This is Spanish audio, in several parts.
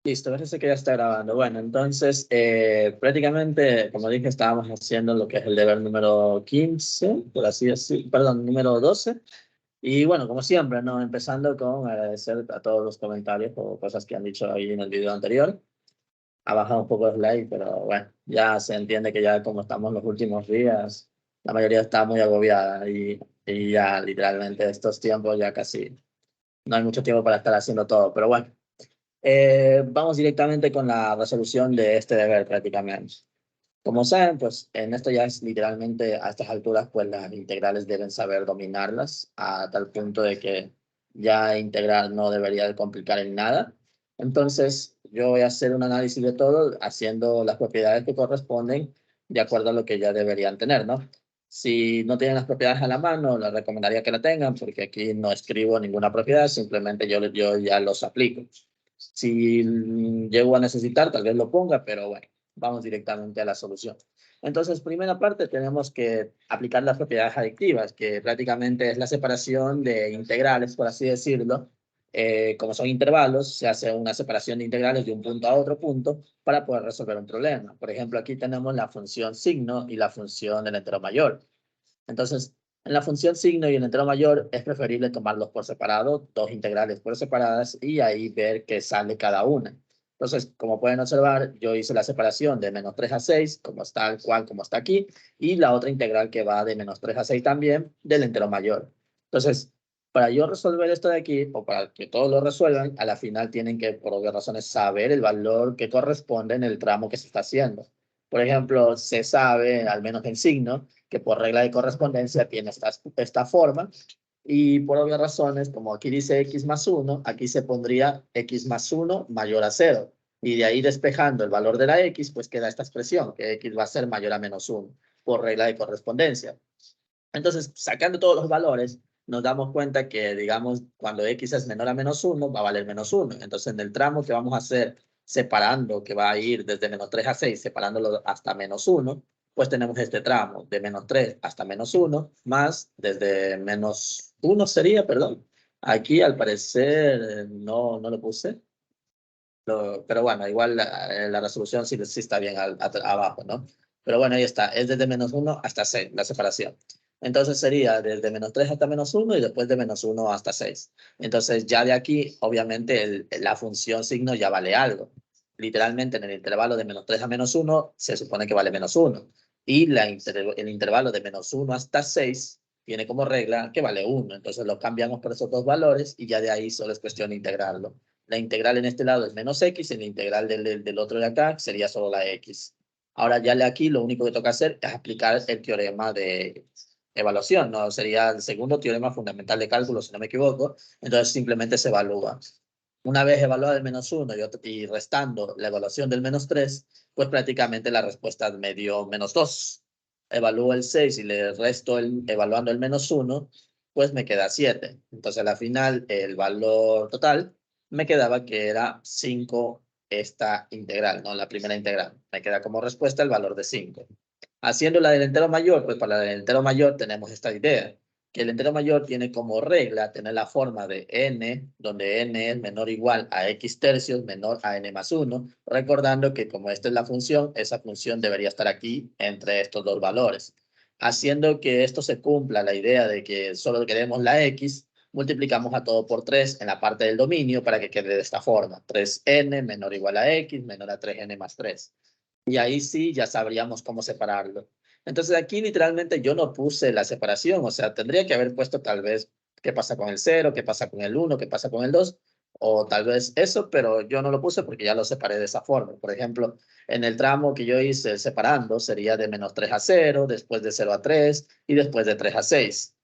Listo, parece que ya está grabando. Bueno, entonces, prácticamente, como dije, estábamos haciendo lo que es el deber número 15, por así decir, perdón, número 12. Y bueno, como siempre, ¿no? Empezando con agradecer a todos los comentarios o cosas que han dicho ahí en el video anterior. Ha bajado un poco el like, pero bueno, ya se entiende que ya como estamos los últimos días, la mayoría está muy agobiada y ya literalmente estos tiempos ya casi no hay mucho tiempo para estar haciendo todo. Pero bueno. Vamos directamente con la resolución de este deber prácticamente. Como saben, pues en esto ya es literalmente a estas alturas, pues las integrales deben saber dominarlas a tal punto de que ya integrar no debería de complicar en nada. Entonces, yo voy a hacer un análisis de todo haciendo las propiedades que corresponden de acuerdo a lo que ya deberían tener, ¿no? Si no tienen las propiedades a la mano, les recomendaría que la tengan porque aquí no escribo ninguna propiedad, simplemente yo ya los aplico. Si llego a necesitar, tal vez lo ponga, pero bueno, vamos directamente a la solución. Entonces, primera parte, tenemos que aplicar las propiedades adictivas, que prácticamente es la separación de integrales, por así decirlo. Como son intervalos, se hace una separación de integrales de un punto a otro punto para poder resolver un problema. Por ejemplo, aquí tenemos la función signo y la función del entero mayor. Entonces, en la función signo y el entero mayor es preferible tomarlos por separado, dos integrales por separadas y ahí ver qué sale cada una. Entonces, como pueden observar, yo hice la separación de menos 3 a 6, como está tal cual como está aquí, y la otra integral que va de menos 3 a 6 también del entero mayor. Entonces, para yo resolver esto de aquí, o para que todos lo resuelvan, a la final tienen que, por obvias razones, saber el valor que corresponde en el tramo que se está haciendo. Por ejemplo, se sabe, al menos en signo, que por regla de correspondencia tiene esta forma, y por obvias razones, como aquí dice x más 1, aquí se pondría x más 1 mayor a 0, y de ahí despejando el valor de la x, pues queda esta expresión, que x va a ser mayor a menos 1, por regla de correspondencia. Entonces, sacando todos los valores, nos damos cuenta que, digamos, cuando x es menor a menos 1, va a valer menos 1. Entonces, en el tramo que vamos a hacer separando, que va a ir desde menos 3 a 6, separándolo hasta menos 1, pues tenemos este tramo de menos 3 hasta menos 1, más desde menos 1 sería, perdón. Aquí, al parecer, no lo puse. Pero bueno, igual la resolución sí está bien abajo, ¿no? Pero bueno, ahí está. Es desde menos 1 hasta 6, la separación. Entonces sería desde menos 3 hasta menos 1 y después de menos 1 hasta 6. Entonces ya de aquí, obviamente, la función signo ya vale algo. Literalmente en el intervalo de menos 3 a menos 1 se supone que vale menos 1. Y el intervalo de menos 1 hasta 6 tiene como regla que vale 1. Entonces lo cambiamos por esos dos valores y ya de ahí solo es cuestión de integrarlo. La integral en este lado es menos x, y la integral del otro de acá sería solo la x. Ahora ya de aquí lo único que toca hacer es aplicar el teorema de evaluación, ¿no? Sería el segundo teorema fundamental de cálculo, si no me equivoco. Entonces simplemente se evalúa. Una vez evaluado el menos 1 y restando la evaluación del menos 3, pues prácticamente la respuesta me dio menos 2. Evalúo el 6 y le resto evaluando el menos 1, pues me queda 7. Entonces, al final, el valor total me quedaba que era 5 esta integral, ¿no? La primera integral. Me queda como respuesta el valor de 5. Haciendo la del entero mayor, pues para la del entero mayor tenemos esta idea, que el entero mayor tiene como regla tener la forma de n, donde n es menor o igual a x tercios menor a n más 1, recordando que como esta es la función, esa función debería estar aquí entre estos dos valores. Haciendo que esto se cumpla la idea de que solo queremos la x, multiplicamos a todo por 3 en la parte del dominio para que quede de esta forma. 3n menor o igual a x menor a 3n más 3. Y ahí sí ya sabríamos cómo separarlo. Entonces aquí literalmente yo no puse la separación, o sea, tendría que haber puesto tal vez qué pasa con el 0, qué pasa con el 1, qué pasa con el 2, o tal vez eso, pero yo no lo puse porque ya lo separé de esa forma. Por ejemplo, en el tramo que yo hice separando sería de menos 3 a 0, después de 0 a 3 y después de 3 a 6.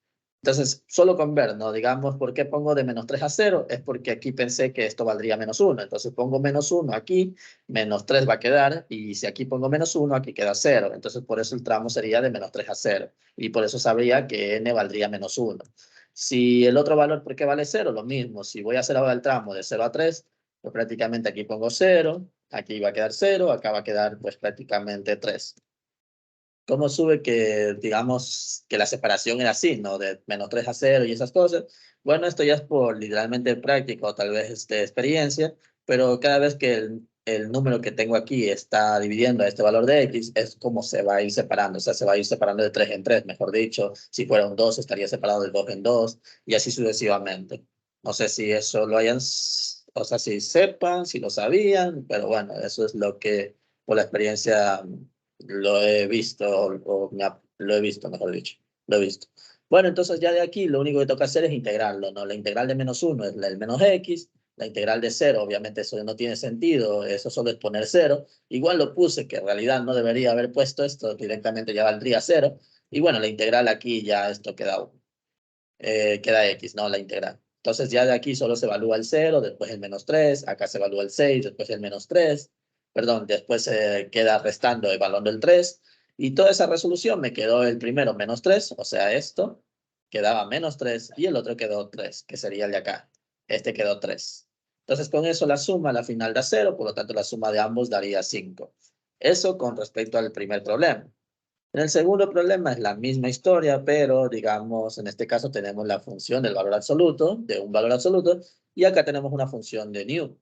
Entonces, solo con ver, ¿no? Digamos, ¿por qué pongo de menos 3 a 0? Es porque aquí pensé que esto valdría menos 1. Entonces pongo menos 1 aquí, menos 3 va a quedar, y si aquí pongo menos 1, aquí queda 0. Entonces, por eso el tramo sería de menos 3 a 0. Y por eso sabría que n valdría menos 1. Si el otro valor, ¿por qué vale 0? Lo mismo. Si voy a hacer ahora el tramo de 0 a 3, pues prácticamente aquí pongo 0, aquí va a quedar 0, acá va a quedar pues prácticamente 3. ¿Cómo sube que, digamos, que la separación era así, ¿no? De menos 3 a 0 y esas cosas? Bueno, esto ya es por literalmente práctica o tal vez experiencia, pero cada vez que el número que tengo aquí está dividiendo a este valor de x, es como se va a ir separando, o sea, se va a ir separando de 3 en 3, mejor dicho. Si fuera un 2, estaría separado de 2 en 2, y así sucesivamente. No sé si eso lo hayan, o sea, si sepan, si lo sabían, pero bueno, eso es lo que por la experiencia lo he visto, lo he visto, mejor dicho, lo he visto. Bueno, entonces ya de aquí lo único que toca hacer es integrarlo, ¿no? La integral de menos 1 es el menos x, la integral de 0, obviamente eso no tiene sentido, eso solo es poner 0. Igual lo puse, que en realidad no debería haber puesto esto, directamente ya valdría 0. Y bueno, la integral aquí ya esto queda x, ¿no? La integral. Entonces ya de aquí solo se evalúa el 0, después el menos 3, acá se evalúa el 6, después el menos 3, perdón, después se queda restando evaluando el 3, y toda esa resolución me quedó el primero menos 3, o sea, esto quedaba menos 3, y el otro quedó 3, que sería el de acá. Este quedó 3. Entonces con eso la suma a la final da 0, por lo tanto la suma de ambos daría 5. Eso con respecto al primer problema. En el segundo problema es la misma historia, pero digamos, en este caso tenemos la función del valor absoluto, de un valor absoluto, y acá tenemos una función de nu.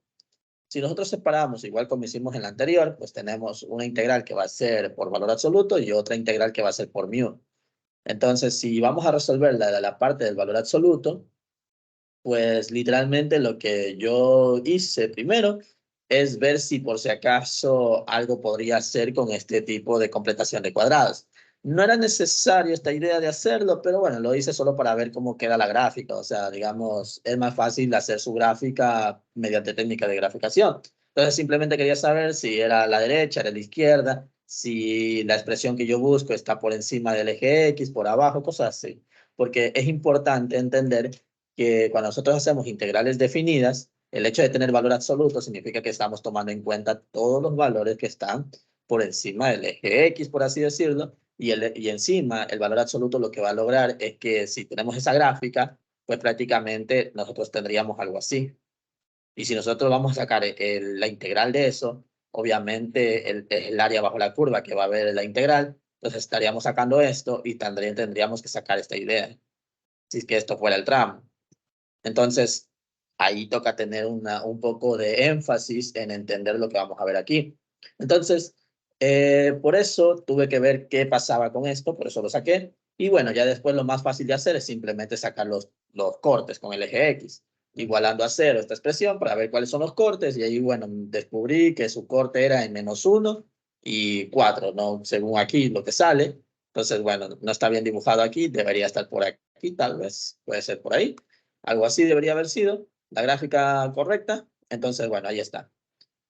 Si nosotros separamos, igual como hicimos en la anterior, pues tenemos una integral que va a ser por valor absoluto y otra integral que va a ser por mu. Entonces, si vamos a resolver la parte del valor absoluto, pues literalmente lo que yo hice primero es ver si por si acaso algo podría hacer con este tipo de completación de cuadrados. No era necesario esta idea de hacerlo, pero bueno, lo hice solo para ver cómo queda la gráfica. O sea, digamos, es más fácil hacer su gráfica mediante técnica de graficación. Entonces simplemente quería saber si era a la derecha, era a la izquierda, si la expresión que yo busco está por encima del eje X, por abajo, cosas así. Porque es importante entender que cuando nosotros hacemos integrales definidas, el hecho de tener valor absoluto significa que estamos tomando en cuenta todos los valores que están por encima del eje X, por así decirlo, y encima el valor absoluto lo que va a lograr es que si tenemos esa gráfica, pues prácticamente nosotros tendríamos algo así. Y si nosotros vamos a sacar la integral de eso, obviamente el área bajo la curva que va a ver la integral, entonces estaríamos sacando esto y tendríamos que sacar esta idea, si es que esto fuera el tramo. Entonces, ahí toca tener un poco de énfasis en entender lo que vamos a ver aquí. Entonces, por eso tuve que ver qué pasaba con esto, por eso lo saqué. Y bueno, ya después lo más fácil de hacer es simplemente sacar los cortes con el eje X, igualando a 0 esta expresión para ver cuáles son los cortes. Y ahí, bueno, descubrí que su corte era en -1 y 4, ¿no? Según aquí lo que sale. Entonces, bueno, no está bien dibujado aquí, debería estar por aquí, tal vez puede ser por ahí. Algo así debería haber sido la gráfica correcta. Entonces, bueno, ahí está.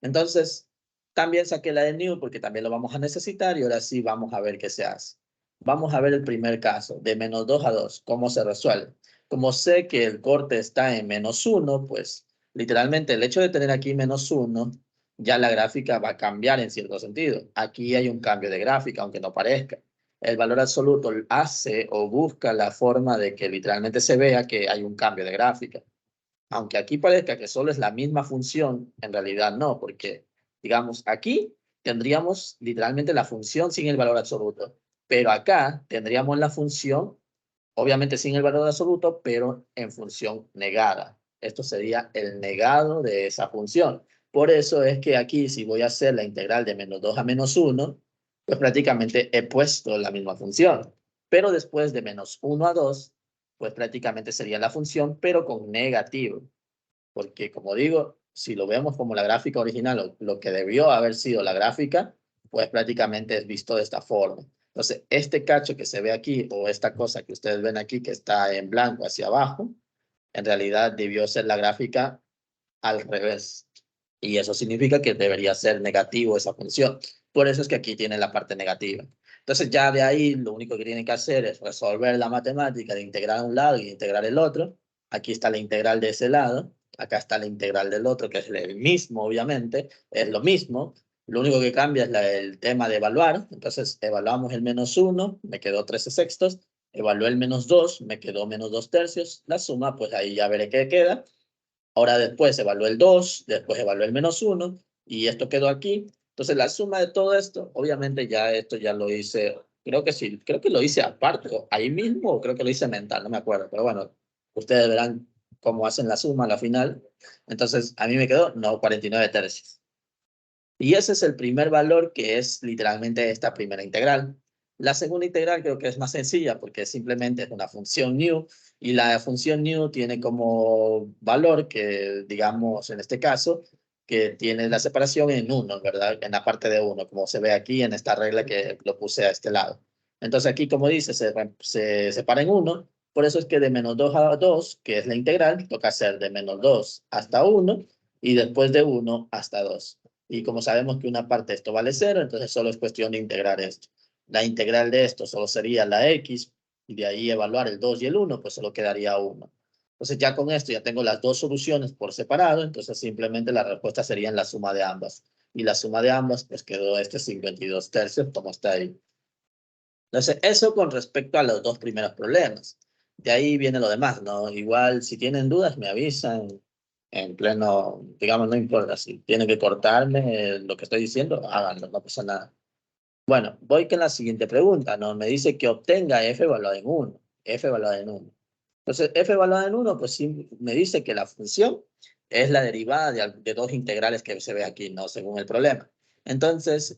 Entonces, también saqué la de new porque también lo vamos a necesitar y ahora sí vamos a ver qué se hace. Vamos a ver el primer caso, de -2 a 2, cómo se resuelve. Como sé que el corte está en -1, pues literalmente el hecho de tener aquí -1, ya la gráfica va a cambiar en cierto sentido. Aquí hay un cambio de gráfica, aunque no parezca. El valor absoluto hace o busca la forma de que literalmente se vea que hay un cambio de gráfica. Aunque aquí parezca que solo es la misma función, en realidad no, porque, digamos, aquí tendríamos literalmente la función sin el valor absoluto, pero acá tendríamos la función, obviamente sin el valor absoluto, pero en función negada. Esto sería el negado de esa función. Por eso es que aquí, si voy a hacer la integral de -2 a -1, pues prácticamente he puesto la misma función. Pero después de -1 a 2, pues prácticamente sería la función, pero con negativo. Porque, como digo, si lo vemos como la gráfica original, lo que debió haber sido la gráfica, pues prácticamente es visto de esta forma. Entonces, este cacho que se ve aquí, o esta cosa que ustedes ven aquí, que está en blanco hacia abajo, en realidad debió ser la gráfica al revés. Y eso significa que debería ser negativo esa función. Por eso es que aquí tiene la parte negativa. Entonces ya de ahí lo único que tienen que hacer es resolver la matemática de integrar un lado y integrar el otro. Aquí está la integral de ese lado. Acá está la integral del otro, que es el mismo, obviamente. Es lo mismo. Lo único que cambia es el tema de evaluar. Entonces evaluamos el -1, me quedó 13 sextos. Evalué el -2, me quedó -2 tercios. La suma, pues ahí ya veré qué queda. Ahora después evalué el 2, después evalué el -1 y esto quedó aquí. Entonces la suma de todo esto, obviamente ya esto ya lo hice, creo que sí, creo que lo hice aparte, o ahí mismo, o creo que lo hice mental, no me acuerdo, pero bueno, ustedes verán cómo hacen la suma a la final. Entonces, a mí me quedó no 49 tercios. Y ese es el primer valor que es literalmente esta primera integral. La segunda integral creo que es más sencilla porque simplemente es una función new y la función new tiene como valor que, digamos, en este caso, que tiene la separación en 1, ¿verdad? En la parte de 1, como se ve aquí en esta regla que lo puse a este lado. Entonces aquí, como dice, se separa en 1. Por eso es que de menos 2 a 2, que es la integral, toca hacer de menos 2 hasta 1 y después de 1 hasta 2. Y como sabemos que una parte de esto vale 0, entonces solo es cuestión de integrar esto. La integral de esto solo sería la x, y de ahí evaluar el 2 y el 1, pues solo quedaría 1. Entonces ya con esto ya tengo las dos soluciones por separado, entonces simplemente la respuesta sería en la suma de ambas. Y la suma de ambas, pues quedó este 52 tercios, como está ahí. Entonces, eso con respecto a los dos primeros problemas. De ahí viene lo demás, ¿no? Igual, si tienen dudas, me avisan en pleno, digamos, no importa. Si tienen que cortarme lo que estoy diciendo, háganlo, no pasa nada. Bueno, voy con la siguiente pregunta, ¿no? Me dice que obtenga f evaluado en 1. F evaluado en 1. Entonces, f evaluado en 1, pues sí, me dice que la función es la derivada de dos integrales que se ve aquí, ¿no? Según el problema. Entonces,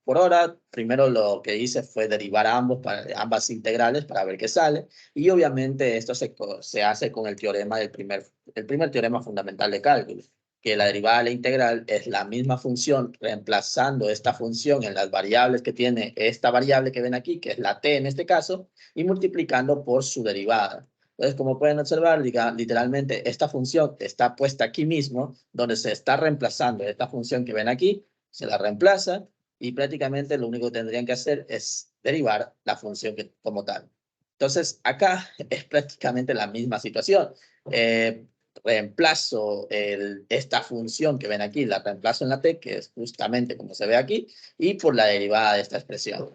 por ahora, primero lo que hice fue derivar ambas integrales para ver qué sale. Y obviamente esto se hace con el teorema el primer teorema fundamental de cálculo, que la derivada de la integral es la misma función reemplazando esta función en las variables que tiene esta variable que ven aquí, que es la t en este caso, y multiplicando por su derivada. Entonces, como pueden observar, literalmente esta función está puesta aquí mismo, donde se está reemplazando esta función que ven aquí, se la reemplaza, y prácticamente lo único que tendrían que hacer es derivar la función como tal. Entonces, acá es prácticamente la misma situación. Reemplazo esta función que ven aquí, la reemplazo en la t, que es justamente como se ve aquí, y por la derivada de esta expresión.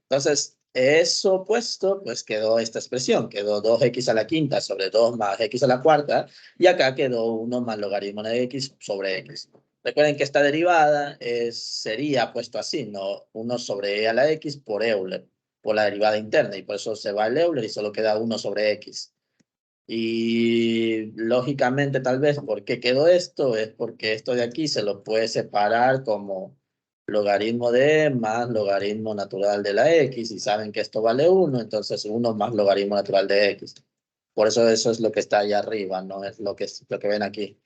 Entonces, eso puesto, pues quedó esta expresión, quedó 2x a la quinta sobre 2 más x a la cuarta, y acá quedó 1 más logaritmo de x sobre x. Recuerden que esta derivada sería puesto así, ¿no? 1 sobre e a la x por Euler, por la derivada interna, y por eso se va el Euler y solo queda 1 sobre x. Y lógicamente, tal vez, ¿por qué quedó esto? Es porque esto de aquí se lo puede separar como logaritmo de e más logaritmo natural de la x, y saben que esto vale 1, entonces 1 más logaritmo natural de x. Por eso es lo que está allá arriba, no es lo que ven aquí.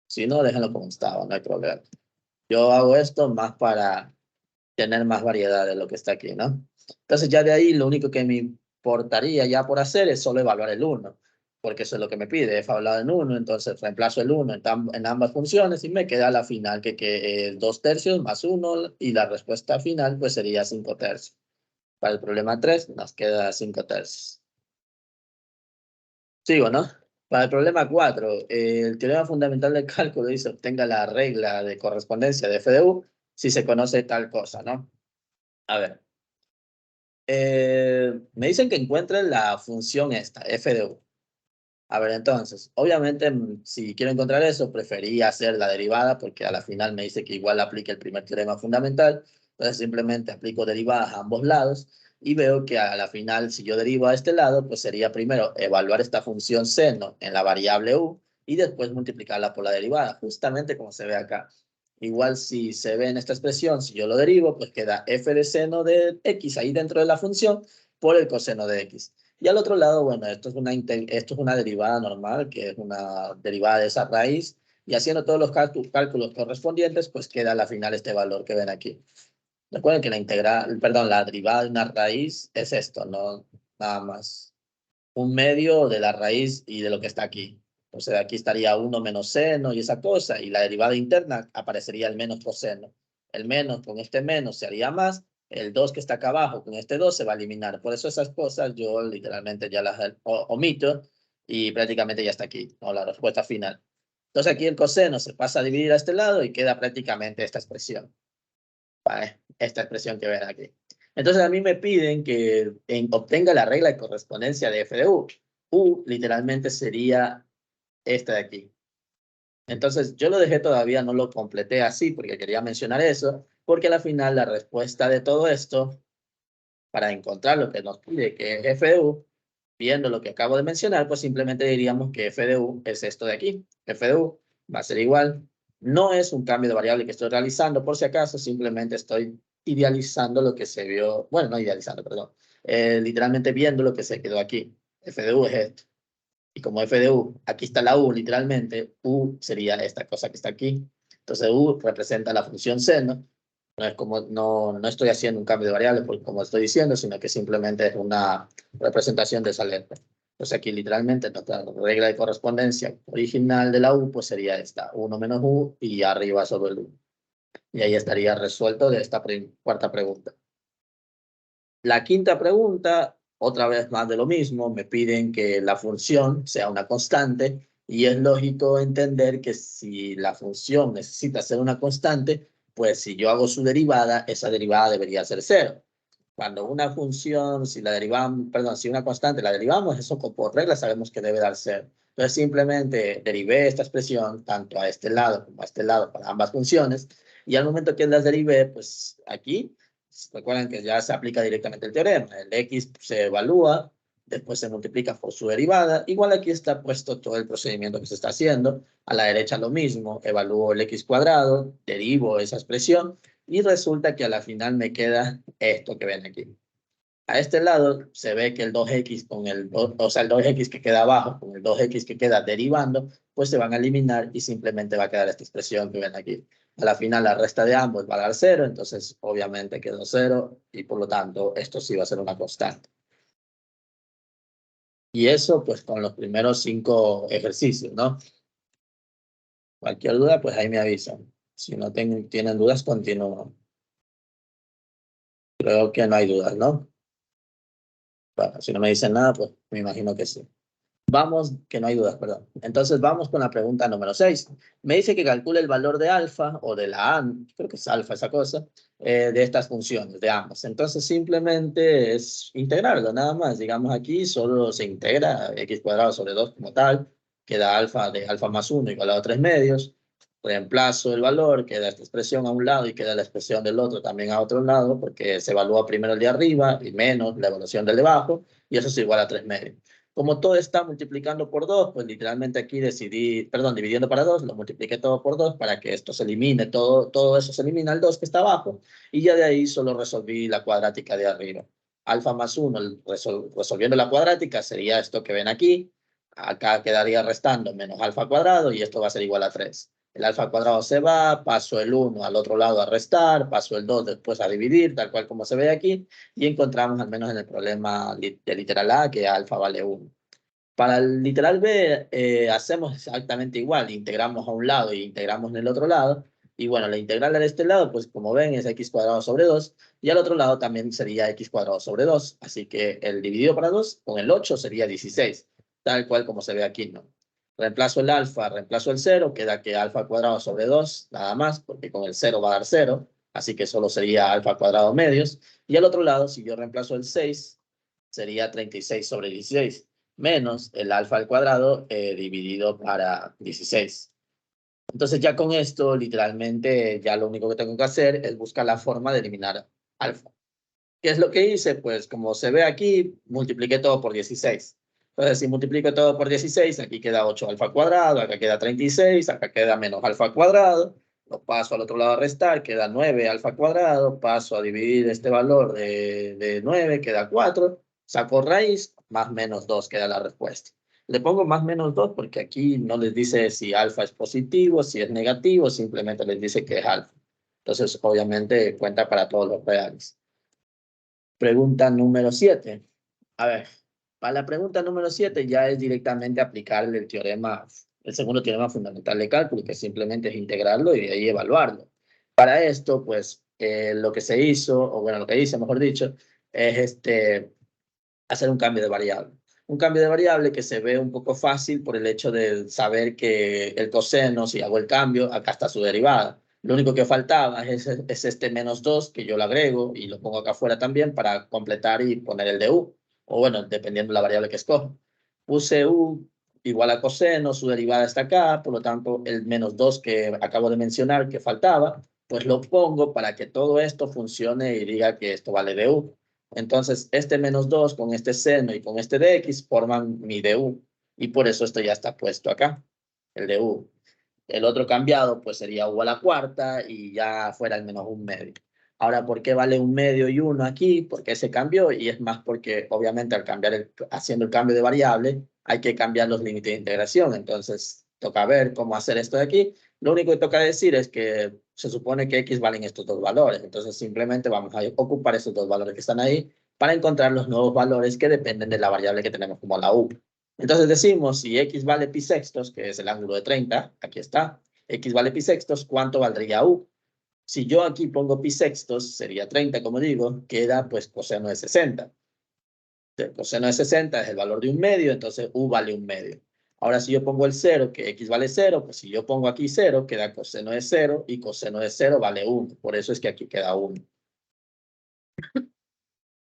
Si no, déjenlo como estaba, no hay problema. Yo hago esto más para tener más variedad de lo que está aquí, ¿no? Entonces ya de ahí lo único que me importaría ya por hacer es solo evaluar el 1, porque eso es lo que me pide, f hablado en 1, entonces reemplazo el 1 en ambas funciones y me queda la final que es 2 tercios más 1 y la respuesta final pues sería 5 tercios. Para el problema 3 nos queda 5 tercios. Sigo, ¿no? Para el problema 4, el teorema fundamental del cálculo dice obtenga la regla de correspondencia de f de u si se conoce tal cosa, ¿no? A ver. Me dicen que encuentren la función esta, f de u. A ver, entonces, obviamente, si quiero encontrar eso, prefería hacer la derivada porque a la final me dice que igual aplique el primer teorema fundamental. Entonces, simplemente aplico derivadas a ambos lados y veo que a la final, si yo derivo a este lado, pues sería primero evaluar esta función seno en la variable u y después multiplicarla por la derivada, justamente como se ve acá. Igual si se ve en esta expresión, si yo lo derivo, pues queda f de seno de x ahí dentro de la función por el coseno de x. Y al otro lado, bueno, esto es una derivada normal, que es una derivada de esa raíz, y haciendo todos los cálculos correspondientes, pues queda al final este valor que ven aquí. Recuerden que la derivada de una raíz es esto, no nada más. Un medio de la raíz y de lo que está aquí. Entonces aquí estaría 1 menos seno y esa cosa, y la derivada interna aparecería el menos coseno. El menos con este menos se haría más, el 2 que está acá abajo con este 2 se va a eliminar. Por eso esas cosas yo literalmente ya las omito y prácticamente ya está aquí, ¿no? La respuesta final. Entonces aquí el coseno se pasa a dividir a este lado y queda prácticamente esta expresión. ¿Vale? Esta expresión que ven aquí. Entonces a mí me piden que obtenga la regla de correspondencia de f de u. U literalmente sería esta de aquí. Entonces yo lo dejé todavía, no lo completé así porque quería mencionar eso, porque al final la respuesta de todo esto, para encontrar lo que nos pide que es f de u, viendo lo que acabo de mencionar, pues simplemente diríamos que f de u es esto de aquí. F de u va a ser igual. No es un cambio de variable que estoy realizando, por si acaso, simplemente estoy idealizando lo que se vio, bueno, no idealizando, perdón, literalmente viendo lo que se quedó aquí. F de u es esto. Y como f de u, aquí está la u, literalmente, u sería esta cosa que está aquí. Entonces u representa la función seno. No es como, no estoy haciendo un cambio de variable, porque como estoy diciendo, sino que simplemente es una representación de esa letra. Entonces aquí literalmente nuestra regla de correspondencia original de la u, pues sería esta, 1 menos u y arriba sobre el u. Y ahí estaría resuelto de esta cuarta pregunta. La quinta pregunta, otra vez más de lo mismo, me piden que la función sea una constante y es lógico entender que si la función necesita ser una constante, pues si yo hago su derivada, esa derivada debería ser cero. Cuando una función, si la derivamos, perdón, si una constante la derivamos, eso por regla sabemos que debe dar cero. Entonces simplemente derivé esta expresión tanto a este lado como a este lado para ambas funciones y al momento que las derivé, pues aquí recuerden que ya se aplica directamente el teorema. El x se evalúa, después se multiplica por su derivada. Igual aquí está puesto todo el procedimiento que se está haciendo. A la derecha lo mismo, evalúo el x cuadrado, derivo esa expresión y resulta que a la final me queda esto que ven aquí. A este lado se ve que el 2x con o sea, el 2x que queda abajo con el 2x que queda derivando, pues se van a eliminar y simplemente va a quedar esta expresión que ven aquí. A la final la resta de ambos va a dar 0, entonces obviamente quedó 0 y por lo tanto esto sí va a ser una constante. Y eso pues con los primeros 5 ejercicios, ¿no? Cualquier duda pues ahí me avisan. Si no tienen dudas, continúo. Creo que no hay dudas, ¿no? Bueno, si no me dicen nada, pues me imagino que sí. Vamos, que no hay dudas, perdón. Entonces vamos con la pregunta número 6. Me dice que calcule el valor de alfa o de la A, creo que es alfa esa cosa, de estas funciones, de ambas. Entonces simplemente es integrarlo, nada más. Digamos aquí solo se integra x cuadrado sobre 2 como tal, queda alfa de alfa más 1 igual a 3 medios. Reemplazo el valor, queda esta expresión a un lado y queda la expresión del otro también a otro lado, porque se evalúa primero el de arriba y menos la evaluación del de abajo, y eso es igual a 3 medios. Como todo está multiplicando por 2, pues literalmente aquí decidí, perdón, dividiendo para 2, lo multipliqué todo por 2 para que esto se elimine, todo eso se elimina el 2 que está abajo, y ya de ahí solo resolví la cuadrática de arriba. Alfa más 1, resolviendo la cuadrática, sería esto que ven aquí, acá quedaría restando menos alfa cuadrado, y esto va a ser igual a 3. El alfa cuadrado se va, paso el 1 al otro lado a restar, paso el 2 después a dividir, tal cual como se ve aquí, y encontramos al menos en el problema de literal A que alfa vale 1. Para el literal B hacemos exactamente igual, integramos a un lado y integramos en el otro lado, y bueno, la integral de este lado, pues como ven, es x cuadrado sobre 2, y al otro lado también sería x cuadrado sobre 2, así que el dividido para 2 con el 8 sería 16, tal cual como se ve aquí, ¿no? Reemplazo el alfa, reemplazo el 0, queda que alfa cuadrado sobre 2, nada más, porque con el 0 va a dar 0, así que solo sería alfa cuadrado medios, y al otro lado, si yo reemplazo el 6, sería 36 sobre 16 menos el alfa al cuadrado dividido para 16. Entonces ya con esto, literalmente, ya lo único que tengo que hacer es buscar la forma de eliminar alfa. ¿Qué es lo que hice? Pues como se ve aquí, multipliqué todo por 16. Entonces, si multiplico todo por 16, aquí queda 8 alfa cuadrado, acá queda 36, acá queda menos alfa cuadrado. Lo paso al otro lado a restar, queda 9 alfa cuadrado. Paso a dividir este valor de 9, queda 4. Saco raíz, más menos 2 queda la respuesta. Le pongo más menos 2 porque aquí no les dice si alfa es positivo, si es negativo, simplemente les dice que es alfa. Entonces, obviamente, cuenta para todos los reales. Pregunta número 7. A ver, para la pregunta número 7 ya es directamente aplicarle el teorema, el segundo teorema fundamental de cálculo, que simplemente es integrarlo y de ahí evaluarlo. Para esto, pues, lo que se hizo, o bueno, lo que hice, mejor dicho, es hacer un cambio de variable. Un cambio de variable que se ve un poco fácil por el hecho de saber que el coseno, si hago el cambio, acá está su derivada. Lo único que faltaba es este menos 2 que yo lo agrego y lo pongo acá afuera también para completar y poner el de u. O bueno, dependiendo de la variable que escojo. Puse u igual a coseno, su derivada está acá, por lo tanto el menos 2 que acabo de mencionar que faltaba, pues lo pongo para que todo esto funcione y diga que esto vale de u. Entonces, este menos 2 con este seno y con este de x forman mi du. Y por eso esto ya está puesto acá, el du. El otro cambiado pues sería u a la cuarta y ya fuera el menos un medio. Ahora, ¿por qué vale un medio y uno aquí? Porque se cambió y es más porque obviamente al cambiar haciendo el cambio de variable hay que cambiar los límites de integración. Entonces toca ver cómo hacer esto de aquí. Lo único que toca decir es que se supone que x valen estos dos valores. Entonces simplemente vamos a ocupar esos dos valores que están ahí para encontrar los nuevos valores que dependen de la variable que tenemos como la u. Entonces decimos, si x vale pi sextos, que es el ángulo de 30, aquí está, x vale pi sextos, ¿cuánto valdría u? Si yo aquí pongo pi sextos, sería 30, como digo, queda pues coseno de 60. El coseno de 60 es el valor de un medio, entonces u vale un medio. Ahora si yo pongo el 0, que x vale 0, pues si yo pongo aquí 0, queda coseno de 0, y coseno de 0 vale 1. Por eso es que aquí queda 1.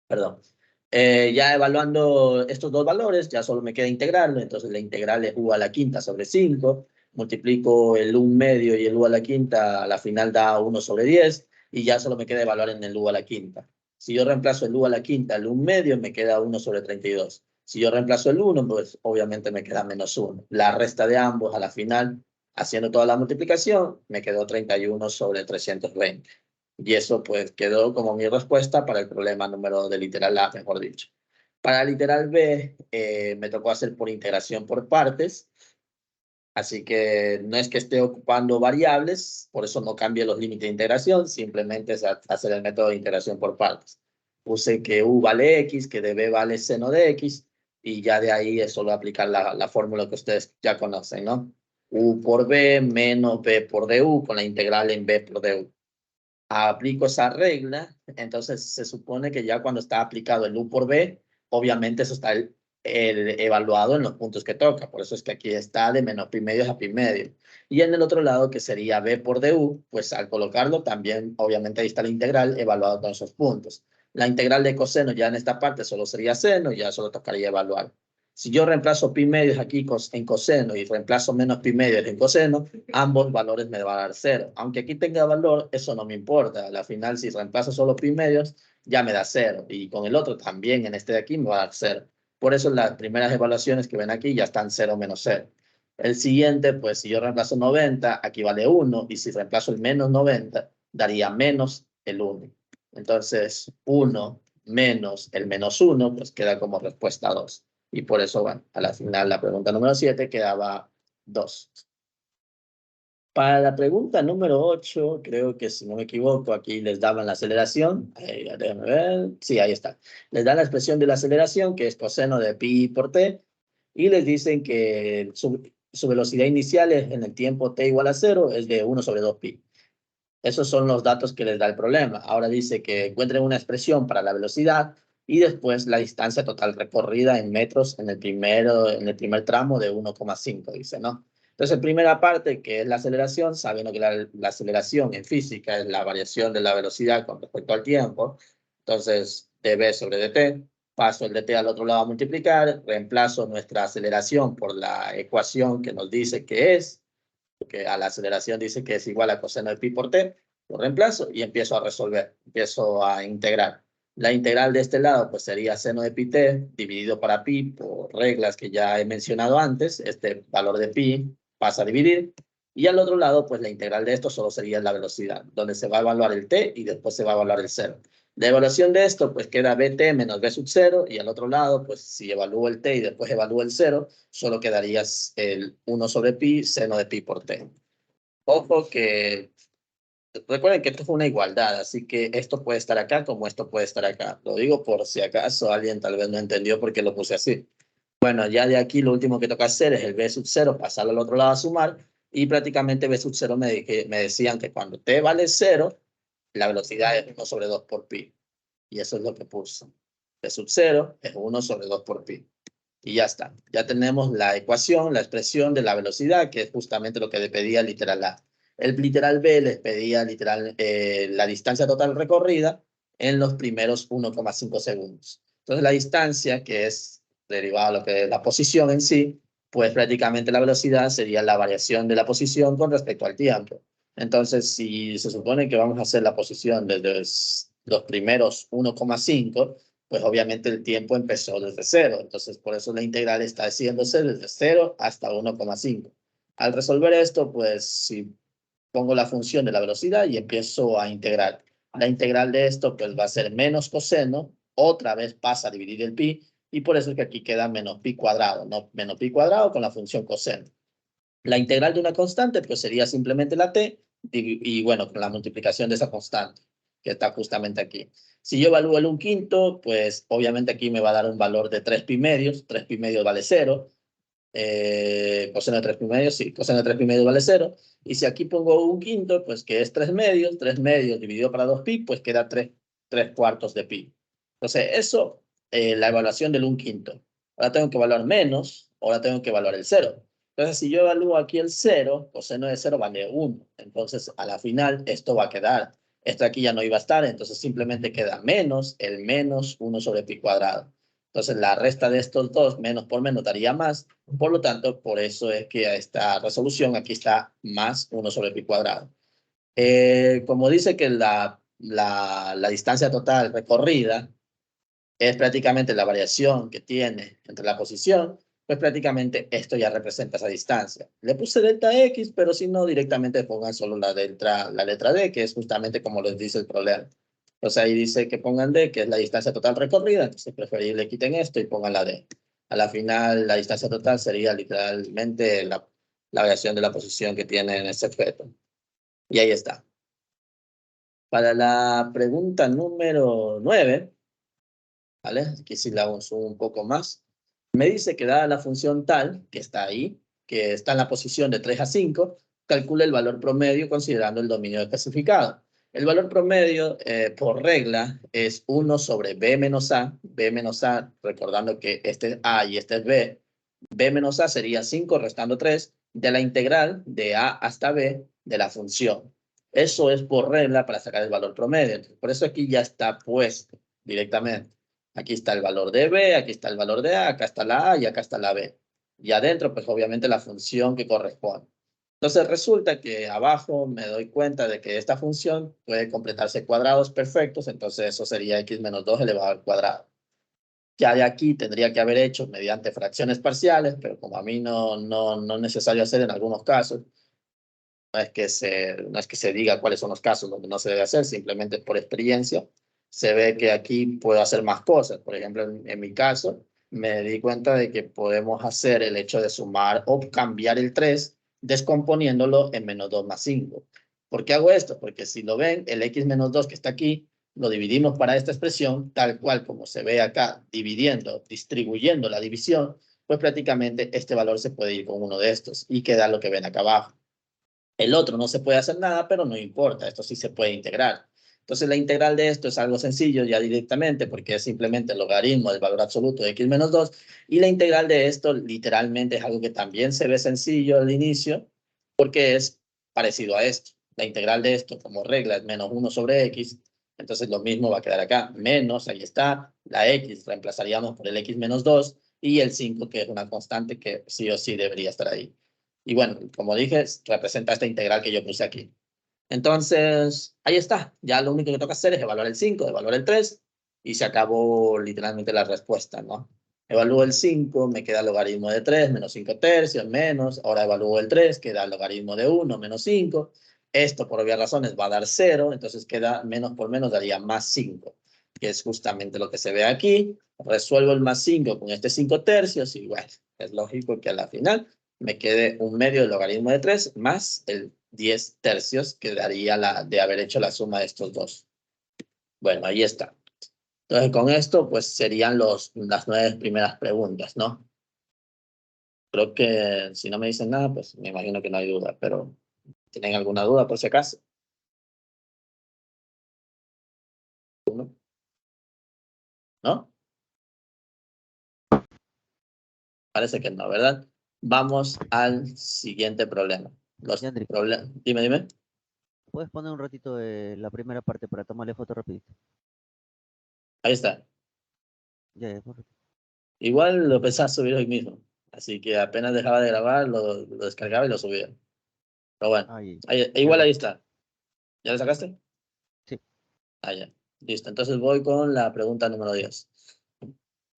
Perdón. Ya evaluando estos dos valores, ya solo me queda integrarlo. Entonces la integral es u a la quinta sobre 5. Multiplico el 1 medio y el u a la quinta, a la final da 1 sobre 10. Y ya solo me queda evaluar en el u a la quinta. Si yo reemplazo el u a la quinta, el 1 medio, me queda 1 sobre 32. Si yo reemplazo el 1, pues obviamente me queda menos 1. La resta de ambos a la final, haciendo toda la multiplicación, me quedó 31 sobre 320. Y eso pues quedó como mi respuesta para el problema número de literal A, mejor dicho. Para literal B me tocó hacer por integración por partes. Así que no es que esté ocupando variables, por eso no cambie los límites de integración, simplemente es hacer el método de integración por partes. Puse que u vale x, que de b vale seno de x, y ya de ahí es solo aplicar la fórmula que ustedes ya conocen, ¿no? U por b menos b por du, con la integral en b por du. Aplico esa regla, entonces se supone que ya cuando está aplicado el u por b, obviamente eso está evaluado en los puntos que toca, por eso es que aquí está de menos pi medios a pi medio. Y en el otro lado, que sería b por du, pues al colocarlo también, obviamente ahí está la integral evaluado con esos puntos. La integral de coseno ya en esta parte solo sería seno, ya solo tocaría evaluar. Si yo reemplazo pi medios aquí en coseno y reemplazo menos pi medios en coseno, ambos valores me van a dar 0. Aunque aquí tenga valor, eso no me importa. Al final, si reemplazo solo pi medios, ya me da 0. Y con el otro también, en este de aquí, me va a dar 0. Por eso las primeras evaluaciones que ven aquí ya están 0 menos 0. El siguiente, pues si yo reemplazo 90, aquí vale 1. Y si reemplazo el menos 90, daría menos el 1. Entonces, 1 menos el menos 1, pues queda como respuesta 2. Y por eso, bueno, a la final la pregunta número 7 quedaba 2. Para la pregunta número 8, creo que si no me equivoco, aquí les daban la aceleración. Déjame ver. Sí, ahí está. Les dan la expresión de la aceleración, que es coseno de pi por t, y les dicen que su velocidad inicial en el tiempo t igual a 0 es de 1 sobre 2 pi. Esos son los datos que les da el problema. Ahora dice que encuentren una expresión para la velocidad y después la distancia total recorrida en metros en el primer tramo de 1,5, dice, ¿no? Entonces, en primera parte, que es la aceleración, sabiendo que la aceleración en física es la variación de la velocidad con respecto al tiempo, entonces dv sobre dt, paso el dt al otro lado a multiplicar, reemplazo nuestra aceleración por la ecuación que nos dice que es, porque a la aceleración dice que es igual a coseno de pi por t, lo reemplazo y empiezo a resolver, empiezo a integrar. La integral de este lado pues sería seno de pi t dividido para pi por reglas que ya he mencionado antes, este valor de pi pasa a dividir, y al otro lado pues la integral de esto solo sería la velocidad, donde se va a evaluar el t y después se va a evaluar el cero. La evaluación de esto pues queda bt menos b sub 0 y al otro lado pues si evalúo el t y después evalúo el 0, solo quedaría el 1 sobre pi seno de pi por t. Ojo que recuerden que esto es una igualdad, así que esto puede estar acá como esto puede estar acá. Lo digo por si acaso alguien tal vez no entendió por qué lo puse así. Bueno, ya de aquí lo último que toca hacer es el b sub 0, pasarlo al otro lado a sumar, y prácticamente b sub 0 me decían que cuando t vale 0, la velocidad es 1 sobre 2 por pi. Y eso es lo que puse. B sub 0 es 1 sobre 2 por pi. Y ya está. Ya tenemos la ecuación, la expresión de la velocidad, que es justamente lo que le pedía el literal A. El literal B les pedía literal la distancia total recorrida en los primeros 1,5 segundos. Entonces la distancia, que es derivada de lo que es la posición en sí, pues prácticamente la velocidad sería la variación de la posición con respecto al tiempo. Entonces, si se supone que vamos a hacer la posición desde los primeros 1,5, pues obviamente el tiempo empezó desde 0. Entonces, por eso la integral está haciéndose desde 0 hasta 1,5. Al resolver esto, pues si pongo la función de la velocidad y empiezo a integrar. La integral de esto pues va a ser menos coseno, otra vez pasa a dividir el pi, y por eso es que aquí queda menos pi cuadrado, ¿no? Menos pi cuadrado con la función coseno. La integral de una constante pues sería simplemente la t, y bueno, con la multiplicación de esa constante, que está justamente aquí. Si yo evalúo el 1/5, pues obviamente aquí me va a dar un valor de 3 pi medios, 3 pi medios vale 0, coseno de 3 pi medios, sí, coseno de 3 pi medios vale 0, y si aquí pongo 1/5, pues que es 3 medios dividido para 2 pi, pues queda 3 cuartos de pi. Entonces, eso, la evaluación del 1/5. Ahora tengo que evaluar menos, ahora tengo que evaluar el 0. Entonces, si yo evalúo aquí el 0, coseno de 0 vale 1. Entonces, a la final, esto va a quedar. Esto aquí ya no iba a estar, entonces simplemente queda menos el menos 1 sobre pi cuadrado. Entonces, la resta de estos dos, menos por menos, daría más. Por lo tanto, por eso es que esta resolución aquí está más 1 sobre pi cuadrado. Como dice que la distancia total recorrida es prácticamente la variación que tiene entre la posición, pues prácticamente esto ya representa esa distancia. Le puse delta X, pero si no, directamente pongan solo la letra D, que es justamente como les dice el problema. Entonces ahí dice que pongan D, que es la distancia total recorrida, entonces es preferible quiten esto y pongan la D. A la final, la distancia total sería literalmente la variación de la posición que tiene en ese objeto. Y ahí está. Para la pregunta número 9, ¿vale? Aquí sí la vamos un poco más. Me dice que dada la función tal, que está ahí, que está en la posición de 3 a 5, calcula el valor promedio considerando el dominio especificado. El valor promedio, por regla, es 1 sobre b menos a. B menos a, recordando que este es a y este es b. B menos a sería 5 restando 3 de la integral de a hasta b de la función. Eso es por regla para sacar el valor promedio. Por eso aquí ya está puesto directamente. Aquí está el valor de B, aquí está el valor de A, acá está la A y acá está la B. Y adentro, pues obviamente la función que corresponde. Entonces resulta que abajo me doy cuenta de que esta función puede completarse cuadrados perfectos, entonces eso sería x menos 2 elevado al cuadrado. Ya de aquí tendría que haber hecho mediante fracciones parciales, pero como a mí no es necesario hacer en algunos casos, no es que se diga cuáles son los casos donde no se debe hacer, simplemente por experiencia se ve que aquí puedo hacer más cosas. Por ejemplo, en mi caso, me di cuenta de que podemos hacer el hecho de sumar o cambiar el 3 descomponiéndolo en menos 2 más 5. ¿Por qué hago esto? Porque si lo ven, el x menos 2 que está aquí, lo dividimos para esta expresión, tal cual como se ve acá, distribuyendo la división, pues prácticamente este valor se puede ir con uno de estos y queda lo que ven acá abajo. El otro no se puede hacer nada, pero no importa, esto sí se puede integrar. Entonces la integral de esto es algo sencillo ya directamente porque es simplemente el logaritmo del valor absoluto de x menos 2 y la integral de esto literalmente es algo que también se ve sencillo al inicio porque es parecido a esto. La integral de esto como regla es menos 1 sobre x, entonces lo mismo va a quedar acá, menos, ahí está, la x reemplazaríamos por el x menos 2 y el 5 que es una constante que sí o sí debería estar ahí. Y bueno, como dije, representa esta integral que yo puse aquí. Entonces, ahí está. Ya lo único que toca hacer es evaluar el 5, evaluar el 3, y se acabó literalmente la respuesta, ¿no? Evalúo el 5, me queda el logaritmo de 3, menos 5 tercios, menos. Ahora evalúo el 3, queda el logaritmo de 1, menos 5. Esto, por obvias razones, va a dar 0, entonces queda menos por menos, daría más 5, que es justamente lo que se ve aquí. Resuelvo el más 5 con este 5 tercios, y bueno, es lógico que a la final me quede un medio del logaritmo de 3 más el 10 tercios que daría de haber hecho la suma de estos dos. Bueno, ahí está. Entonces, con esto, pues serían las 9 primeras preguntas, ¿no? Creo que si no me dicen nada, pues me imagino que no hay duda, pero ¿tienen alguna duda por si acaso? ¿No? ¿No? Parece que no, ¿verdad? Vamos al siguiente problema. Yandri, Dime. ¿puedes poner un ratito de la primera parte para tomarle foto rapidito? Ahí está. Ya, por ratito. Igual lo pensaba subir hoy mismo. Así que apenas dejaba de grabar, lo descargaba y lo subía. Pero bueno, Ahí, ya igual lo. ahí está. ¿Ya lo sacaste? Sí. Ah, ya. Listo, entonces voy con la pregunta número 10.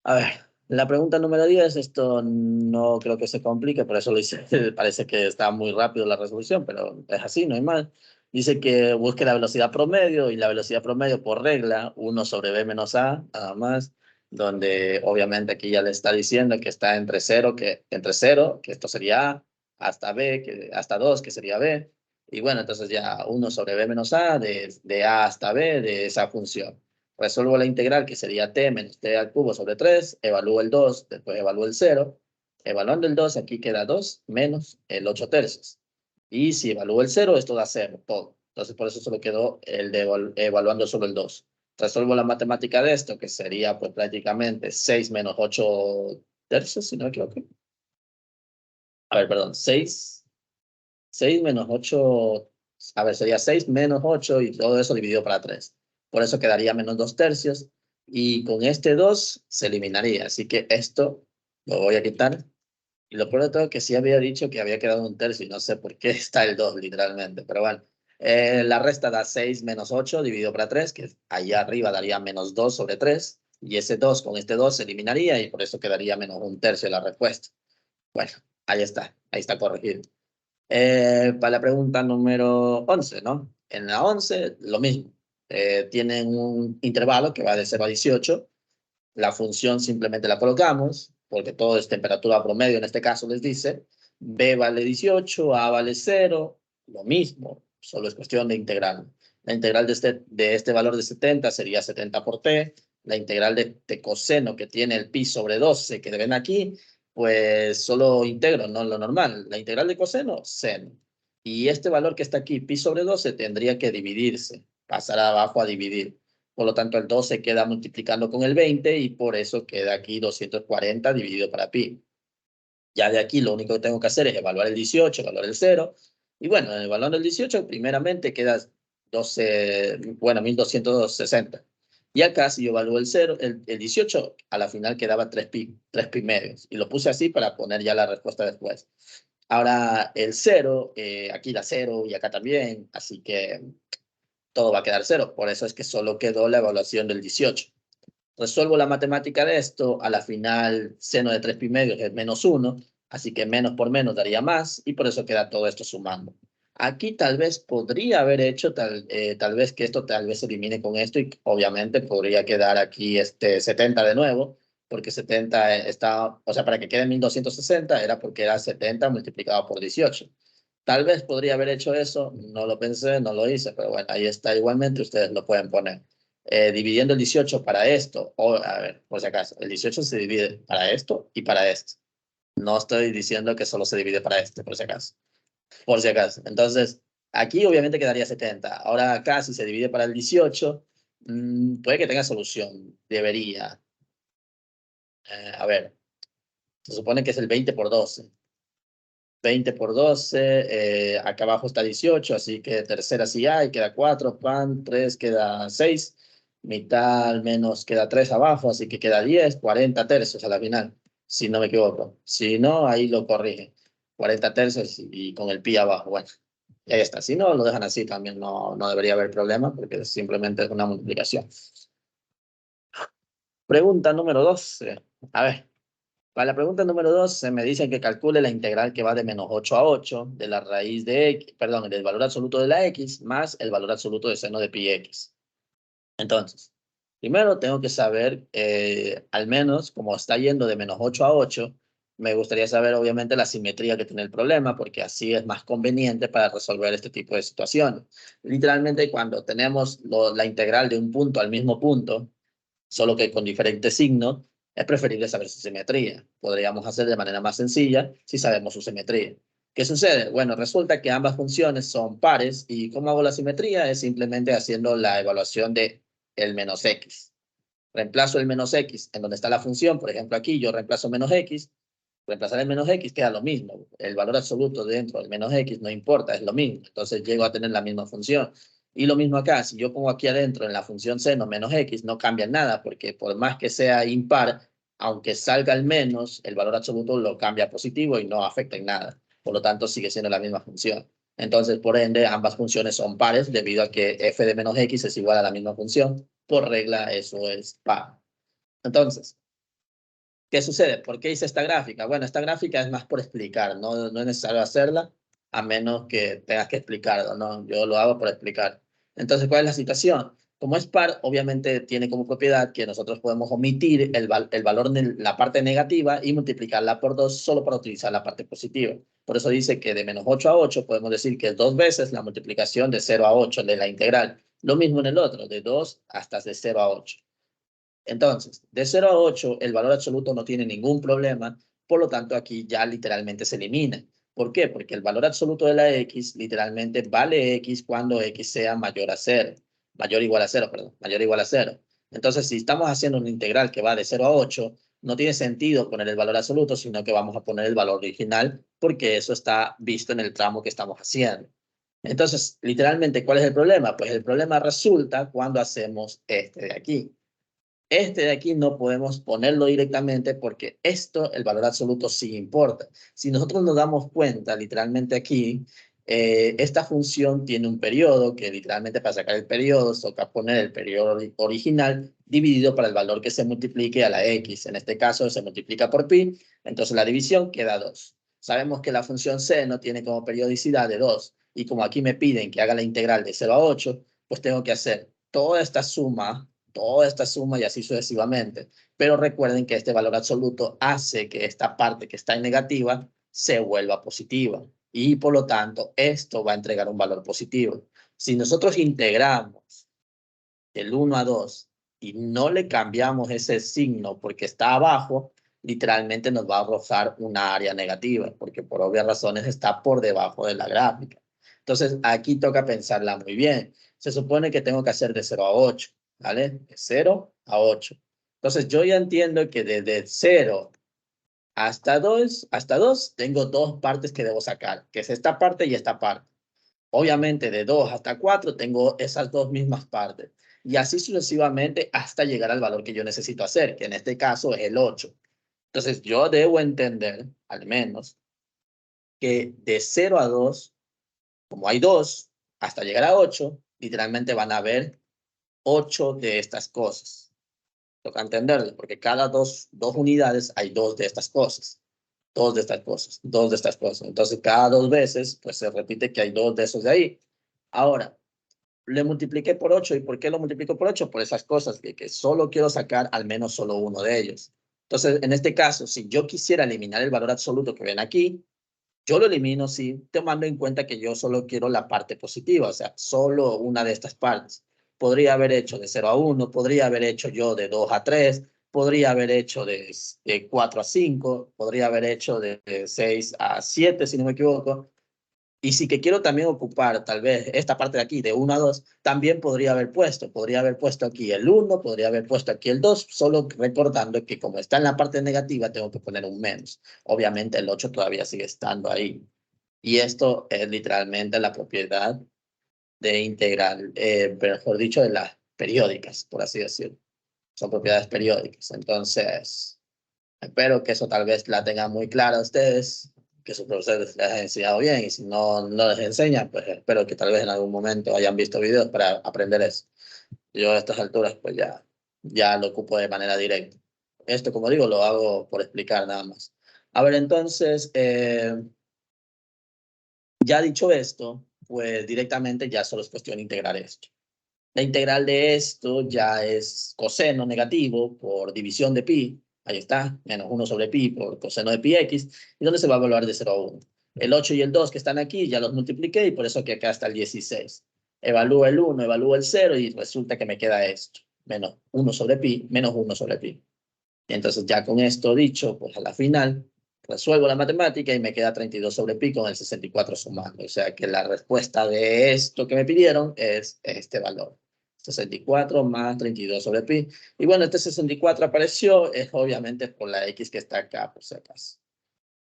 A ver, la pregunta número 10, esto no creo que se complique, por eso lo hice. Parece que está muy rápido la resolución, pero es así, no hay mal. Dice que busque la velocidad promedio y la velocidad promedio por regla, 1 sobre b menos a, nada más, donde obviamente aquí ya le está diciendo que está entre 0, que esto sería a, hasta b, hasta 2, que sería b. Y bueno, entonces ya 1 sobre b menos a, de a hasta b, de esa función. Resuelvo la integral, que sería t menos t al cubo sobre 3, evalúo el 2, después evalúo el 0. Evaluando el 2, aquí queda 2 menos el 8 tercios. Y si evalúo el 0, esto da 0, todo. Entonces, por eso solo quedó el de evaluando solo el 2. Resuelvo la matemática de esto, que sería pues prácticamente 6 menos 8 tercios, si no me equivoco. A ver, perdón, 6 menos 8, a ver, sería 6 menos 8 y todo eso dividido para 3. Por eso quedaría menos 2 tercios. Y con este 2 se eliminaría. Así que esto lo voy a quitar. Y lo peor de todo es que sí había dicho que había quedado un tercio y no sé por qué está el 2 literalmente. Pero bueno, la resta da 6 menos 8 dividido para 3, que allá arriba daría menos 2 sobre 3. Y ese 2 con este 2 se eliminaría y por eso quedaría menos un tercio de la respuesta. Bueno, ahí está corregido. Para la pregunta número 11, ¿no? En la 11, lo mismo. Tienen un intervalo que va de 0 a 18. La función simplemente la colocamos, porque todo es temperatura promedio, en este caso les dice. B vale 18, A vale 0, lo mismo, solo es cuestión de integrar. La integral de este valor de 70 sería 70 por t. La integral de coseno que tiene el pi sobre 12 que ven aquí, pues solo integro, no lo normal. La integral de coseno, seno. Y este valor que está aquí, pi sobre 12, tendría que dividirse, pasar abajo a dividir. Por lo tanto, el 2 se queda multiplicando con el 20 y por eso queda aquí 240 dividido para pi. Ya de aquí lo único que tengo que hacer es evaluar el 18, evaluar el 0. Y bueno, evaluando el 18, primeramente queda 12, bueno, 1260. Y acá, si yo evalúo el 0, el 18, a la final quedaba 3 pi medios. Y lo puse así para poner ya la respuesta después. Ahora, el 0, aquí da 0 y acá también. Así que todo va a quedar 0. Por eso es que solo quedó la evaluación del 18. Resuelvo la matemática de esto, a la final seno de 3 pi medios es menos 1, así que menos por menos daría más, y por eso queda todo esto sumando. Aquí tal vez podría haber hecho, tal vez que esto tal vez se elimine con esto, y obviamente podría quedar aquí 70 de nuevo, porque 70 está, o sea, para que quede 1260 era porque era 70 multiplicado por 18. Tal vez podría haber hecho eso, no lo pensé, no lo hice, pero bueno, ahí está igualmente, ustedes lo pueden poner. Dividiendo el 18 para esto, o a ver, por si acaso, el 18 se divide para esto y para esto. No estoy diciendo que solo se divide para este, por si acaso. Por si acaso. Entonces, aquí obviamente quedaría 70. Ahora acá, si se divide para el 18, puede que tenga solución. Debería. A ver, se supone que es el 20 por 12. 20 por 12, acá abajo está 18, así que tercera sí hay, queda 4, pan, 3, queda 6, mitad al menos queda 3 abajo, así que queda 10, 40 tercios a la final, si no me equivoco. Si no, ahí lo corrigen. 40 tercios y con el pi abajo, bueno, y ahí está. Si no, lo dejan así también, no debería haber problema, porque simplemente es una multiplicación. Pregunta número 12. A ver. Para la pregunta número 2, se me dice que calcule la integral que va de menos 8 a 8 de la raíz de x, perdón, del valor absoluto de la x más el valor absoluto de seno de pi x. Entonces, primero tengo que saber, al menos, como está yendo de menos 8 a 8, me gustaría saber, obviamente, la simetría que tiene el problema, porque así es más conveniente para resolver este tipo de situaciones. Literalmente, cuando tenemos la integral de un punto al mismo punto, solo que con diferentes signos, es preferible saber su simetría. Podríamos hacer de manera más sencilla si sabemos su simetría. ¿Qué sucede? Bueno, resulta que ambas funciones son pares y ¿cómo hago la simetría? Es simplemente haciendo la evaluación de el menos x. Reemplazo el menos x en donde está la función, por ejemplo aquí yo reemplazo menos x, reemplazar el menos x queda lo mismo. El valor absoluto dentro del menos x no importa, es lo mismo. Entonces llego a tener la misma función. Y lo mismo acá, si yo pongo aquí adentro en la función seno menos x, no cambia nada, porque por más que sea impar, aunque salga el menos, el valor absoluto lo cambia a positivo y no afecta en nada. Por lo tanto, sigue siendo la misma función. Entonces, por ende, ambas funciones son pares debido a que f de menos x es igual a la misma función. por regla eso es par. Entonces, ¿qué sucede? ¿Por qué hice esta gráfica? Bueno, esta gráfica es más por explicar, no es necesario hacerla a menos que tengas que explicarlo, ¿no? Yo lo hago por explicar. Entonces, ¿cuál es la situación? Como es par, obviamente tiene como propiedad que nosotros podemos omitir el valor de la parte negativa y multiplicarla por 2 solo para utilizar la parte positiva. Por eso dice que de menos 8 a 8 podemos decir que es 2 veces la multiplicación de 0 a 8 de la integral. Lo mismo en el otro, de 2 hasta de 0 a 8. Entonces, de 0 a 8, el valor absoluto no tiene ningún problema, por lo tanto, aquí ya literalmente se elimina. ¿Por qué? Porque el valor absoluto de la x literalmente vale x cuando x sea mayor a 0. Mayor o igual a 0, perdón. Mayor o igual a 0. Entonces, si estamos haciendo una integral que va de 0 a 8, no tiene sentido poner el valor absoluto, sino que vamos a poner el valor original, porque eso está visto en el tramo que estamos haciendo. Entonces, literalmente, ¿cuál es el problema? Pues el problema resulta cuando hacemos este de aquí. Este de aquí no podemos ponerlo directamente porque esto, el valor absoluto, sí importa. Si nosotros nos damos cuenta, literalmente aquí, esta función tiene un periodo que literalmente para sacar el periodo toca poner el periodo original dividido para el valor que se multiplique a la x. En este caso se multiplica por pi, entonces la división queda 2. Sabemos que la función c no tiene como periodicidad de 2 y como aquí me piden que haga la integral de 0 a 8, pues tengo que hacer toda esta suma y así sucesivamente. Pero recuerden que este valor absoluto hace que esta parte que está en negativa se vuelva positiva. Y por lo tanto, esto va a entregar un valor positivo. Si nosotros integramos del 1 a 2 y no le cambiamos ese signo porque está abajo, literalmente nos va a arrojar una área negativa, porque por obvias razones está por debajo de la gráfica. Entonces, aquí toca pensarla muy bien. Se supone que tengo que hacer de 0 a 8, ¿vale? De 0 a 8. Entonces, yo ya entiendo que desde 0 hasta 2 tengo dos partes que debo sacar, que es esta parte y esta parte. Obviamente, de 2 hasta 4 tengo esas dos mismas partes. Y así sucesivamente hasta llegar al valor que yo necesito hacer, que en este caso es el 8. Entonces, yo debo entender, al menos, que de 0 a 2, como hay 2, hasta llegar a 8, literalmente van a haber 8 de estas cosas. Toca entenderlo, porque cada dos unidades hay 2 de estas cosas. 2 de estas cosas, 2 de estas cosas. Entonces, cada 2 veces, pues se repite que hay 2 de esos de ahí. Ahora, le multipliqué por 8. ¿Y por qué lo multiplico por 8? Por esas cosas que solo quiero sacar al menos solo uno de ellos. Entonces, en este caso, si yo quisiera eliminar el valor absoluto que ven aquí, yo lo elimino, sí, tomando en cuenta que yo solo quiero la parte positiva, o sea, solo una de estas partes. Podría haber hecho de 0 a 1, podría haber hecho yo de 2 a 3, podría haber hecho de 4 a 5, podría haber hecho de 6 a 7, si no me equivoco. Y si que quiero también ocupar tal vez esta parte de aquí, de 1 a 2, también podría haber puesto aquí el 1, podría haber puesto aquí el 2, solo recordando que como está en la parte negativa, tengo que poner un menos. Obviamente el 8 todavía sigue estando ahí. Y esto es literalmente la propiedad de integral, mejor dicho, de las periódicas, por así decirlo. Son propiedades periódicas. Entonces, espero que eso tal vez la tengan muy clara ustedes, que sus profesores les hayan enseñado bien, y si no les enseñan, pues espero que tal vez en algún momento hayan visto videos para aprender eso. Yo a estas alturas pues ya lo ocupo de manera directa. Esto, como digo, lo hago por explicar nada más. A ver, entonces, ya dicho esto, pues directamente ya solo es cuestión de integrar esto. La integral de esto ya es coseno negativo por división de pi. Ahí está, menos 1 sobre pi por coseno de pi x. ¿Y dónde se va a evaluar de 0 a 1? El 8 y el 2 que están aquí ya los multipliqué y por eso que acá está el 16. Evalúo el 1, evalúo el 0 y resulta que me queda esto. Menos 1 sobre pi, menos 1 sobre pi. Y entonces ya con esto dicho, pues a la final resuelvo la matemática y me queda 32 sobre pi con el 64 sumando. O sea que la respuesta de esto que me pidieron es este valor. 64 más 32 sobre pi. Y bueno, este 64 apareció, es obviamente por la x que está acá, por si acaso.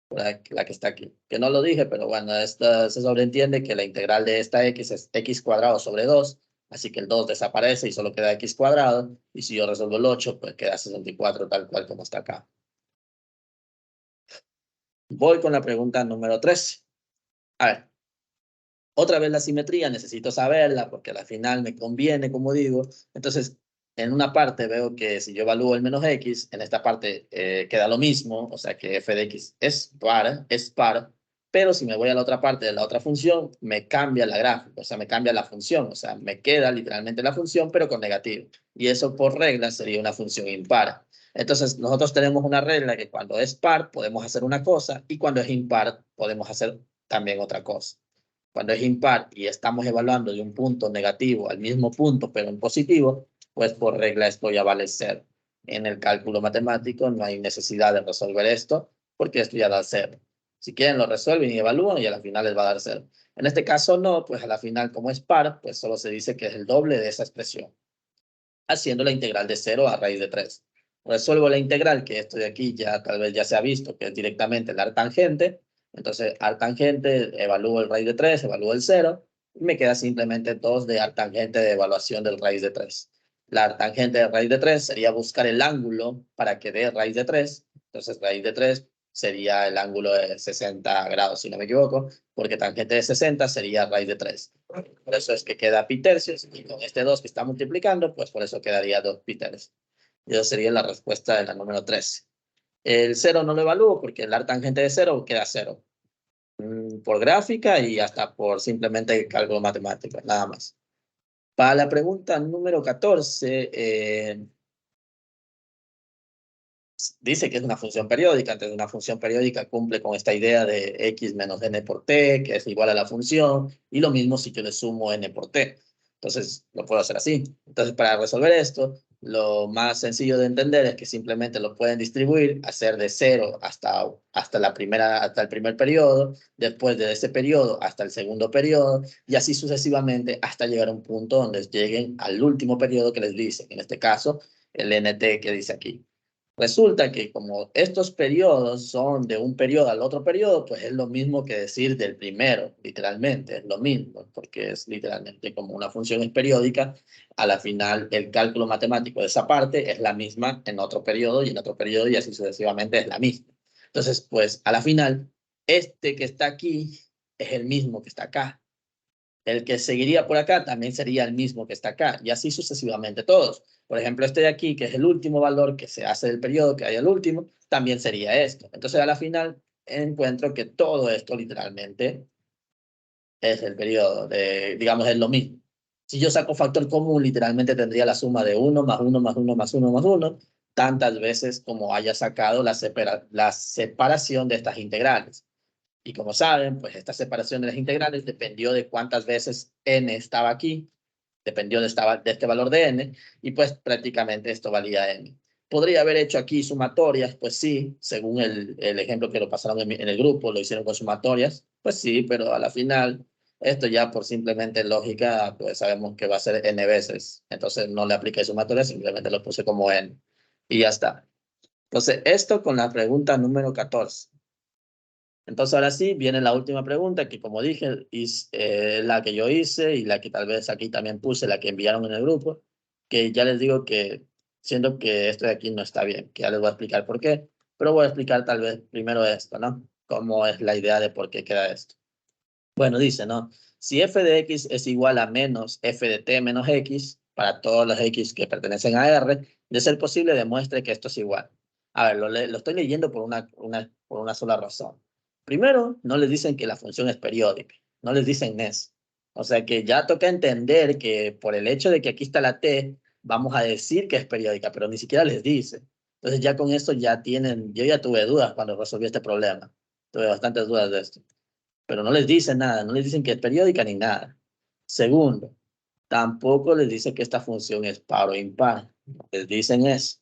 Por la que está aquí. Que no lo dije, pero bueno, se sobreentiende que la integral de esta x es x cuadrado sobre 2. Así que el 2 desaparece y solo queda x cuadrado. Y si yo resuelvo el 8, pues queda 64 tal cual como está acá. Voy con la pregunta número 13. A ver, otra vez la simetría, necesito saberla porque al final me conviene, como digo. Entonces, en una parte veo que si yo evalúo el menos x, en esta parte queda lo mismo, o sea que f de x es par, pero si me voy a la otra parte de la otra función, me cambia la gráfica, o sea, me cambia la función, o sea, me queda literalmente la función, pero con negativo. Y eso por regla sería una función impar. Entonces, nosotros tenemos una regla que cuando es par podemos hacer una cosa y cuando es impar podemos hacer también otra cosa. Cuando es impar y estamos evaluando de un punto negativo al mismo punto, pero en positivo, pues por regla esto ya vale cero. En el cálculo matemático no hay necesidad de resolver esto, porque esto ya da cero. Si quieren lo resuelven y evalúan y a la final les va a dar cero. En este caso no, pues a la final como es par, pues solo se dice que es el doble de esa expresión, haciendo la integral de 0 a raíz de 3. Resuelvo la integral, que esto de aquí ya tal vez ya se ha visto, que es directamente el arctangente. Entonces, arctangente, evalúo el raíz de 3, evalúo el 0, y me queda simplemente 2 de arctangente de evaluación del raíz de 3. La arctangente de raíz de 3 sería buscar el ángulo para que dé raíz de 3. Entonces, raíz de 3 sería el ángulo de 60 grados, si no me equivoco, porque tangente de 60 sería raíz de 3. Por eso es que queda pi tercios, y con este 2 que está multiplicando, pues por eso quedaría 2 pi tercios. Y esa sería la respuesta de la número 13. El 0 no lo evalúo porque el arctangente de 0 queda 0. Por gráfica y hasta por simplemente cálculo matemático, nada más. Para la pregunta número 14, dice que es una función periódica. Entonces, una función periódica cumple con esta idea de x menos n por t, que es igual a la función, y lo mismo si yo le sumo n por t. Entonces, lo puedo hacer así. Entonces, para resolver esto, lo más sencillo de entender es que simplemente lo pueden distribuir, hacer de 0 hasta el primer periodo, después de ese periodo hasta el segundo periodo, y así sucesivamente hasta llegar a un punto donde lleguen al último periodo que les dice, en este caso, el nt que dice aquí. Resulta que como estos periodos son de un periodo al otro periodo, pues es lo mismo que decir del primero, literalmente, es lo mismo, porque es literalmente como una función es periódica, a la final el cálculo matemático de esa parte es la misma en otro periodo y en otro periodo y así sucesivamente es la misma. Entonces, pues a la final, este que está aquí es el mismo que está acá. El que seguiría por acá también sería el mismo que está acá, y así sucesivamente todos. Por ejemplo, este de aquí, que es el último valor que se hace del periodo que hay al último, también sería esto. Entonces, a la final, encuentro que todo esto literalmente es el periodo, digamos, es lo mismo. Si yo saco factor común, literalmente tendría la suma de 1 más 1 más 1 más 1 más 1, tantas veces como haya sacado la separación de estas integrales. Y como saben, pues esta separación de las integrales dependió de cuántas veces n estaba aquí, dependió de este valor de n, y pues prácticamente esto valía n. ¿Podría haber hecho aquí sumatorias? Pues sí, según el ejemplo que lo pasaron en el grupo, lo hicieron con sumatorias, pues sí, pero a la final, esto ya por simplemente lógica, pues sabemos que va a ser n veces, entonces no le apliqué sumatoria, simplemente lo puse como n, y ya está. Entonces, esto con la pregunta número 14. Entonces, ahora sí, viene la última pregunta, que como dije, es la que yo hice y la que tal vez aquí también puse, la que enviaron en el grupo, que ya les digo que siento que esto de aquí no está bien, que ya les voy a explicar por qué, pero voy a explicar tal vez primero esto, ¿no? Cómo es la idea de por qué queda esto. Bueno, dice, ¿no? Si f de x es igual a menos f de t menos x, para todos los x que pertenecen a R, de ser posible, demuestre que esto es igual. A ver, lo estoy leyendo por una sola razón. Primero, no les dicen que la función es periódica, no les dicen eso. O sea que ya toca entender que por el hecho de que aquí está la t, vamos a decir que es periódica, pero ni siquiera les dice. Entonces ya con esto ya tienen, yo ya tuve dudas cuando resolví este problema. Tuve bastantes dudas de esto, pero no les dicen nada, no les dicen que es periódica ni nada. Segundo, tampoco les dice que esta función es par o impar, les dicen eso.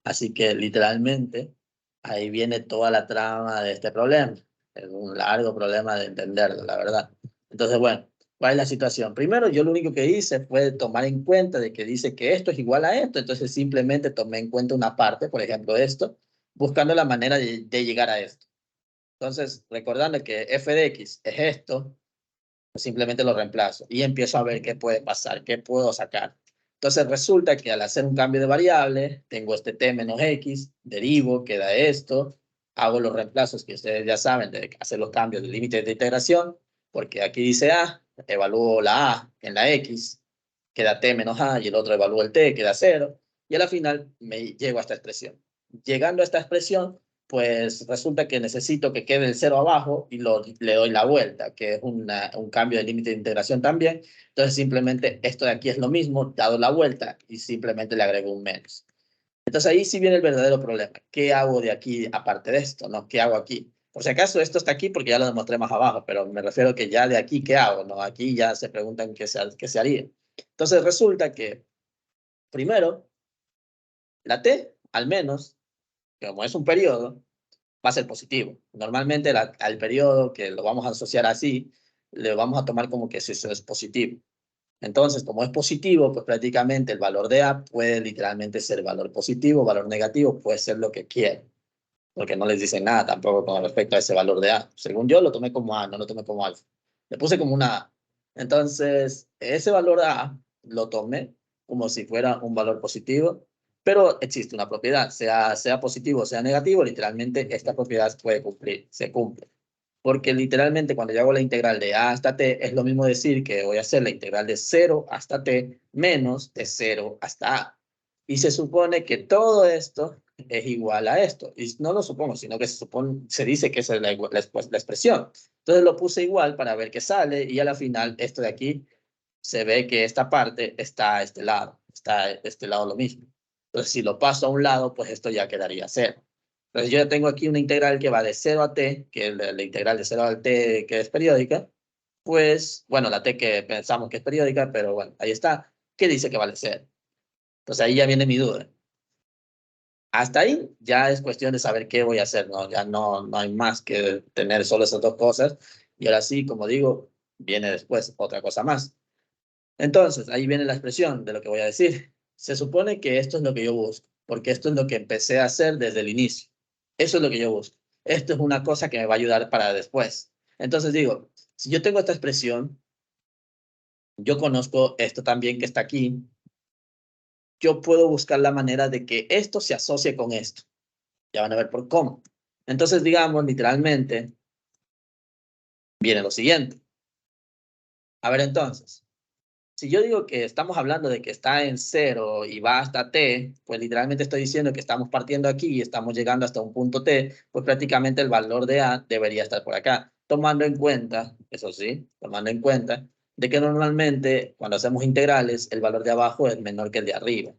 Así que literalmente ahí viene toda la trama de este problema. Es un largo problema de entenderlo, la verdad. Entonces, bueno, ¿cuál es la situación? Primero, yo lo único que hice fue tomar en cuenta de que dice que esto es igual a esto, entonces simplemente tomé en cuenta una parte, por ejemplo esto, buscando la manera de llegar a esto. Entonces, recordando que f de x es esto, simplemente lo reemplazo y empiezo a ver qué puede pasar, qué puedo sacar. Entonces resulta que al hacer un cambio de variable, tengo este t menos x, derivo, queda esto, hago los reemplazos que ustedes ya saben de hacer los cambios de límites de integración, porque aquí dice a, evalúo la a en la x, queda t menos a, y el otro evalúo el t, queda 0, y a la final me llego a esta expresión. Llegando a esta expresión, pues resulta que necesito que quede el 0 abajo y le doy la vuelta, que es un cambio de límite de integración también. Entonces simplemente esto de aquí es lo mismo, dado la vuelta, y simplemente le agrego un menos. Entonces ahí sí viene el verdadero problema. ¿Qué hago de aquí aparte de esto? ¿No? ¿Qué hago aquí? Por si acaso esto está aquí porque ya lo demostré más abajo, pero me refiero que ya de aquí, ¿qué hago? ¿No? Aquí ya se preguntan qué se haría. Entonces resulta que, primero, la t, al menos, como es un periodo, va a ser positivo. Normalmente al periodo, que lo vamos a asociar así, le vamos a tomar como que eso es positivo. Entonces, como es positivo, pues prácticamente el valor de A puede literalmente ser valor positivo, valor negativo, puede ser lo que quiera, porque no les dicen nada tampoco con respecto a ese valor de A. Según yo, lo tomé como A, no lo tomé como alfa. Le puse como una A. Entonces, ese valor A lo tomé como si fuera un valor positivo, pero existe una propiedad, sea positivo o sea negativo, literalmente esta propiedad puede cumplir, se cumple. Porque literalmente cuando yo hago la integral de a hasta t, es lo mismo decir que voy a hacer la integral de 0 hasta t menos de 0 hasta a. Y se supone que todo esto es igual a esto. Y no lo supongo, sino que se dice que esa es la expresión. Entonces lo puse igual para ver qué sale y a la final esto de aquí se ve que esta parte está a este lado. Está a este lado lo mismo. Entonces si lo paso a un lado, pues esto ya quedaría 0. Entonces yo tengo aquí una integral que va de 0 a t, que es la integral de 0 a t que es periódica, pues, bueno, la t que pensamos que es periódica, pero bueno, ahí está, que dice que vale 0. Entonces ahí ya viene mi duda. Hasta ahí ya es cuestión de saber qué voy a hacer, ¿no? Ya no hay más que tener solo esas dos cosas. Y ahora sí, como digo, viene después otra cosa más. Entonces, ahí viene la expresión de lo que voy a decir. Se supone que esto es lo que yo busco, porque esto es lo que empecé a hacer desde el inicio. Eso es lo que yo busco. Esto es una cosa que me va a ayudar para después. Entonces digo, si yo tengo esta expresión, yo conozco esto también que está aquí, yo puedo buscar la manera de que esto se asocie con esto. Ya van a ver por cómo. Entonces, digamos, literalmente, viene lo siguiente. A ver, entonces, si yo digo que estamos hablando de que está en 0 y va hasta t, pues literalmente estoy diciendo que estamos partiendo aquí y estamos llegando hasta un punto t, pues prácticamente el valor de a debería estar por acá. Tomando en cuenta, eso sí, tomando en cuenta de que normalmente cuando hacemos integrales, el valor de abajo es menor que el de arriba.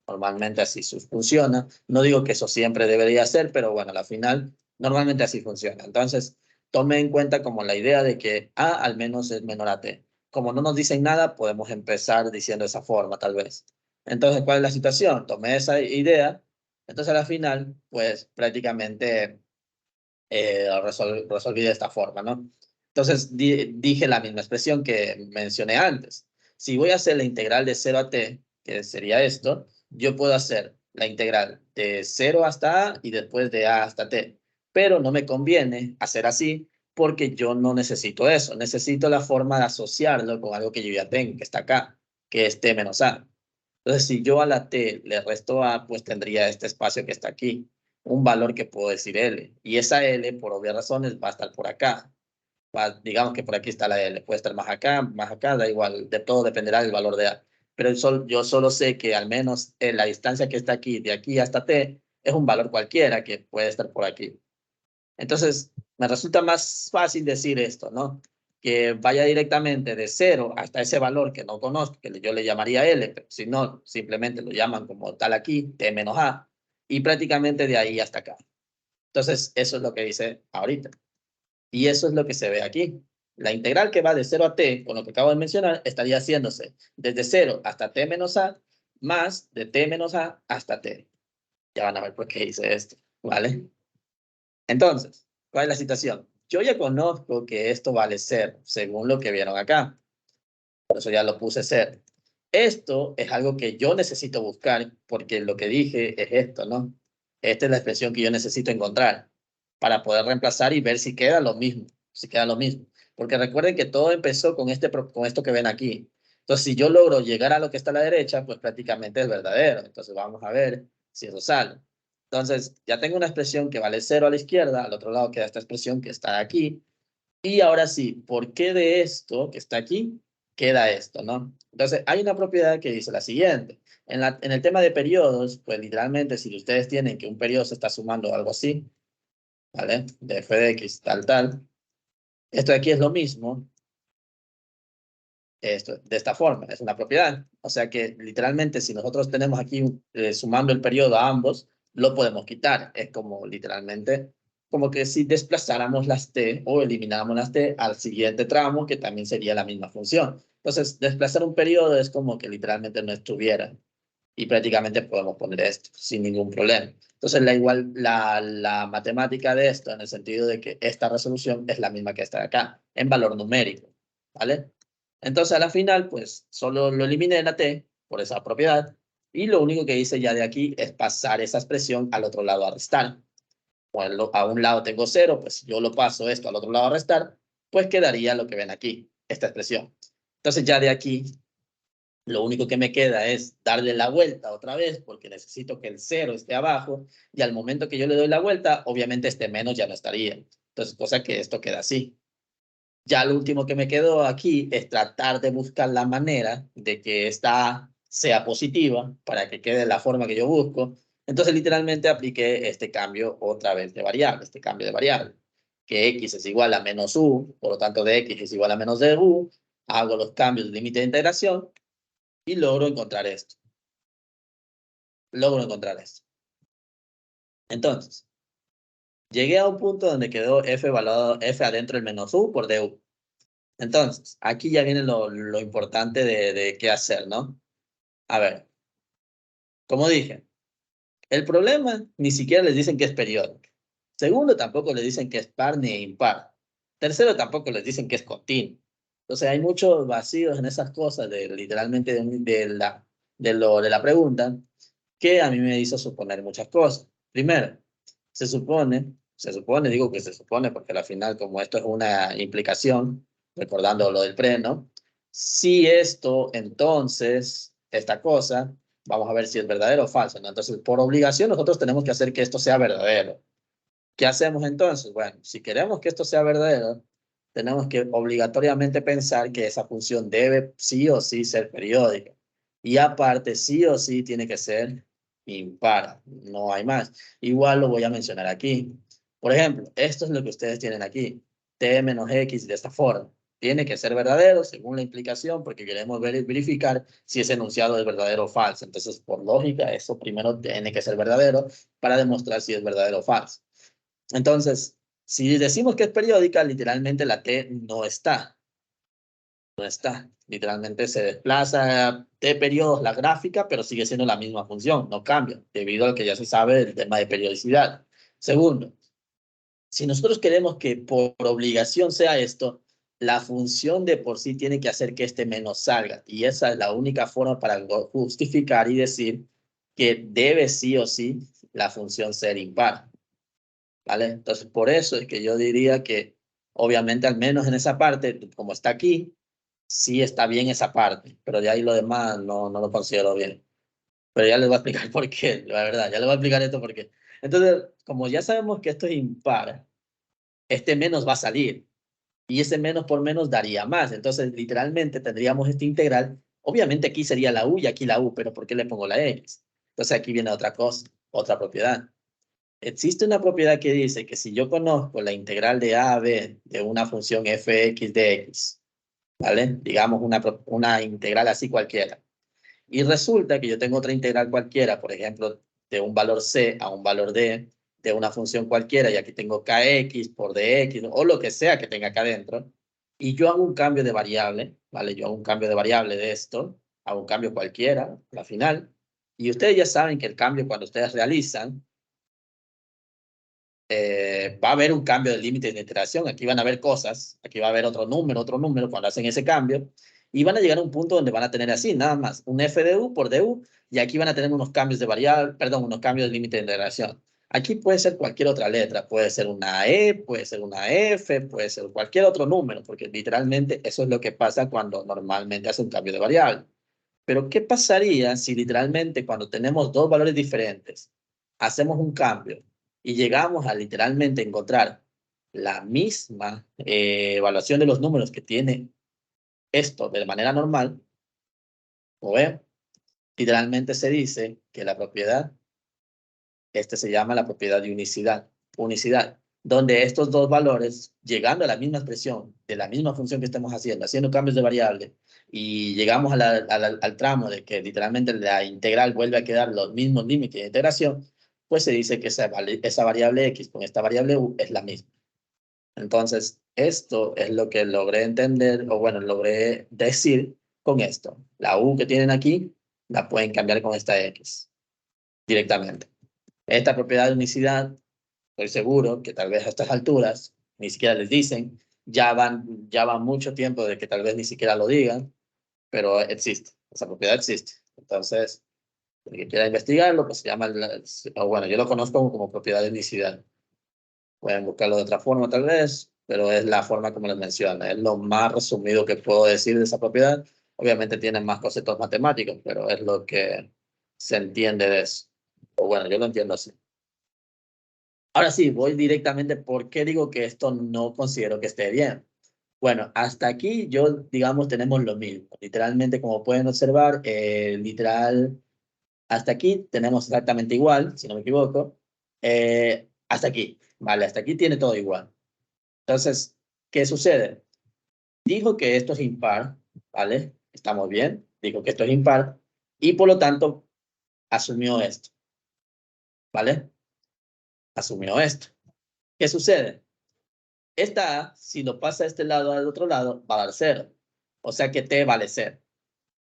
Normalmente así funciona. No digo que eso siempre debería ser, pero bueno, al final, normalmente así funciona. Entonces, tome en cuenta como la idea de que a al menos es menor a t. Como no nos dicen nada, podemos empezar diciendo de esa forma, tal vez. Entonces, ¿cuál es la situación? Tomé esa idea, entonces al final, pues prácticamente resolví de esta forma, ¿no? Entonces, dije la misma expresión que mencioné antes. Si voy a hacer la integral de 0 a t, que sería esto, yo puedo hacer la integral de 0 hasta a y después de a hasta t. Pero no me conviene hacer así porque yo no necesito eso. Necesito la forma de asociarlo con algo que yo ya tengo, que está acá, que es t menos a. Entonces, si yo a la t le resto a, pues tendría este espacio que está aquí, un valor que puedo decir L. Y esa L, por obvias razones, va a estar por acá. Digamos que por aquí está la L. Puede estar más acá, da igual. De todo dependerá del valor de A. Pero yo solo sé que al menos en la distancia que está aquí, de aquí hasta T, es un valor cualquiera que puede estar por aquí. Entonces, me resulta más fácil decir esto, ¿no? Que vaya directamente de 0 hasta ese valor que no conozco, que yo le llamaría L, pero si no, simplemente lo llaman como tal aquí, T menos A, y prácticamente de ahí hasta acá. Entonces, eso es lo que dice ahorita. Y eso es lo que se ve aquí. La integral que va de 0 a t, con lo que acabo de mencionar, estaría haciéndose desde 0 hasta t menos a, más de t menos a hasta t. Ya van a ver por qué hice esto, ¿vale? Entonces, ¿cuál es la situación? Yo ya conozco que esto vale 0, según lo que vieron acá. Por eso ya lo puse 0. Esto es algo que yo necesito buscar, porque lo que dije es esto, ¿no? Esta es la expresión que yo necesito encontrar para poder reemplazar y ver si queda lo mismo, si queda lo mismo. Porque recuerden que todo empezó con esto que ven aquí. Entonces, si yo logro llegar a lo que está a la derecha, pues prácticamente es verdadero. Entonces, vamos a ver si eso sale. Entonces, ya tengo una expresión que vale 0 a la izquierda, al otro lado queda esta expresión que está aquí. Y ahora sí, ¿por qué de esto que está aquí queda esto, ¿no? Entonces, hay una propiedad que dice la siguiente. En el tema de periodos, pues literalmente, si ustedes tienen que un periodo se está sumando algo así, ¿vale? De f de x, tal, tal. Esto de aquí es lo mismo. Esto, de esta forma, es una propiedad. O sea que literalmente si nosotros tenemos aquí sumando el periodo a ambos, lo podemos quitar. Es como literalmente, como que si desplazáramos las t o elimináramos las t al siguiente tramo, que también sería la misma función. Entonces, desplazar un periodo es como que literalmente no estuviera. Y prácticamente podemos poner esto sin ningún problema. Entonces, la matemática de esto, en el sentido de que esta resolución es la misma que esta de acá, en valor numérico, ¿vale? Entonces, a la final, pues, solo lo eliminé de la t por esa propiedad, y lo único que hice ya de aquí es pasar esa expresión al otro lado a restar. Bueno, a un lado tengo 0, pues si yo lo paso esto al otro lado a restar, pues quedaría lo que ven aquí, esta expresión. Entonces, ya de aquí lo único que me queda es darle la vuelta otra vez porque necesito que el 0 esté abajo y al momento que yo le doy la vuelta, obviamente este menos ya no estaría. Entonces, cosa que esto queda así. Ya lo último que me quedó aquí es tratar de buscar la manera de que esta sea positiva para que quede la forma que yo busco. Entonces, literalmente apliqué este cambio otra vez de variable, este cambio de variable, que x es igual a menos u, por lo tanto de x es igual a menos de u. Hago los cambios de límite de integración y logro encontrar esto. Entonces, llegué a un punto donde quedó f evaluado, f adentro del menos u por du. Entonces, aquí ya viene lo importante de qué hacer, ¿no? A ver, como dije, el problema ni siquiera les dicen que es periódico. Segundo, tampoco les dicen que es par ni impar. Tercero, tampoco les dicen que es continuo. Entonces, hay muchos vacíos en esas cosas, literalmente de la pregunta, que a mí me hizo suponer muchas cosas. Primero, digo que se supone, porque al final, como esto es una implicación, recordando lo del pre, ¿no? Si esto, entonces, esta cosa, vamos a ver si es verdadero o falso, ¿no? Entonces, por obligación, nosotros tenemos que hacer que esto sea verdadero. ¿Qué hacemos entonces? Bueno, si queremos que esto sea verdadero, tenemos que obligatoriamente pensar que esa función debe sí o sí ser periódica. Y aparte, sí o sí tiene que ser impar. No hay más. Igual lo voy a mencionar aquí. Por ejemplo, esto es lo que ustedes tienen aquí. T menos X de esta forma. Tiene que ser verdadero según la implicación porque queremos verificar si ese enunciado es verdadero o falso. Entonces, por lógica, eso primero tiene que ser verdadero para demostrar si es verdadero o falso. Entonces, si decimos que es periódica, literalmente la T no está. No está. Literalmente se desplaza T periodos la gráfica, pero sigue siendo la misma función, no cambia, debido al que ya se sabe el tema de periodicidad. Segundo, si nosotros queremos que por obligación sea esto, la función de por sí tiene que hacer que este menos salga. Y esa es la única forma para justificar y decir que debe sí o sí la función ser impar. ¿Vale? Entonces, por eso es que yo diría que, obviamente, al menos en esa parte, como está aquí, sí está bien esa parte, pero de ahí lo demás no lo considero bien. Pero ya les voy a explicar por qué, la verdad, ya les voy a explicar esto por qué. Entonces, como ya sabemos que esto es impar, este menos va a salir, y ese menos por menos daría más. Entonces, literalmente tendríamos este integral. Obviamente aquí sería la u y aquí la u, pero ¿por qué le pongo la x? Entonces aquí viene otra cosa, otra propiedad. Existe una propiedad que dice que si yo conozco la integral de a a b de una función fx de x, ¿vale? Digamos una integral así cualquiera. Y resulta que yo tengo otra integral cualquiera, por ejemplo, de un valor c a un valor d, de una función cualquiera, y aquí tengo kx por dx, o lo que sea que tenga acá adentro, y yo hago un cambio de variable, ¿vale? Yo hago un cambio de variable de esto, hago un cambio cualquiera, la final, y ustedes ya saben que el cambio cuando ustedes realizan, va a haber un cambio de límite de iteración, aquí van a haber cosas, aquí va a haber otro número cuando hacen ese cambio, y van a llegar a un punto donde van a tener así, nada más, un f de u por du, y aquí van a tener unos cambios de variable, perdón, unos cambios de límite de integración. Aquí puede ser cualquier otra letra, puede ser una e, puede ser una f, puede ser cualquier otro número, porque literalmente eso es lo que pasa cuando normalmente hace un cambio de variable. Pero ¿qué pasaría si literalmente cuando tenemos dos valores diferentes, hacemos un cambio y llegamos a literalmente encontrar la misma evaluación de los números que tiene esto de manera normal, como ven, literalmente se dice que la propiedad, se llama la propiedad de unicidad. Unicidad, donde estos dos valores, llegando a la misma expresión, de la misma función que estemos haciendo cambios de variable, y llegamos al tramo de que literalmente la integral vuelve a quedar los mismos límites de integración, pues se dice que esa variable x con esta variable u es la misma. Entonces, esto es lo que logré entender, o bueno, logré decir con esto. La u que tienen aquí, la pueden cambiar con esta x directamente. Esta propiedad de unicidad, estoy seguro que tal vez a estas alturas ni siquiera les dicen, ya van mucho tiempo de que tal vez ni siquiera lo digan, pero existe, esa propiedad existe. Entonces, el que quiera investigarlo, pues se llama, o bueno, yo lo conozco como propiedad de unicidad. Pueden buscarlo de otra forma tal vez, pero es la forma como les menciona. Es lo más resumido que puedo decir de esa propiedad. Obviamente tienen más conceptos matemáticos, pero es lo que se entiende de eso. O bueno, yo lo entiendo así. Ahora sí, voy directamente. ¿Por qué digo que esto no considero que esté bien? Bueno, hasta aquí digamos, tenemos lo mismo. Literalmente, como pueden observar, literal, hasta aquí tenemos exactamente igual, si no me equivoco. Hasta aquí, ¿vale? Hasta aquí tiene todo igual. Entonces, ¿qué sucede? Dijo que esto es impar, ¿vale? Estamos bien. Dijo que esto es impar y por lo tanto asumió esto, ¿vale? Asumió esto. ¿Qué sucede? Esta A, si lo pasa de este lado al otro lado, va a dar 0. O sea que T vale 0.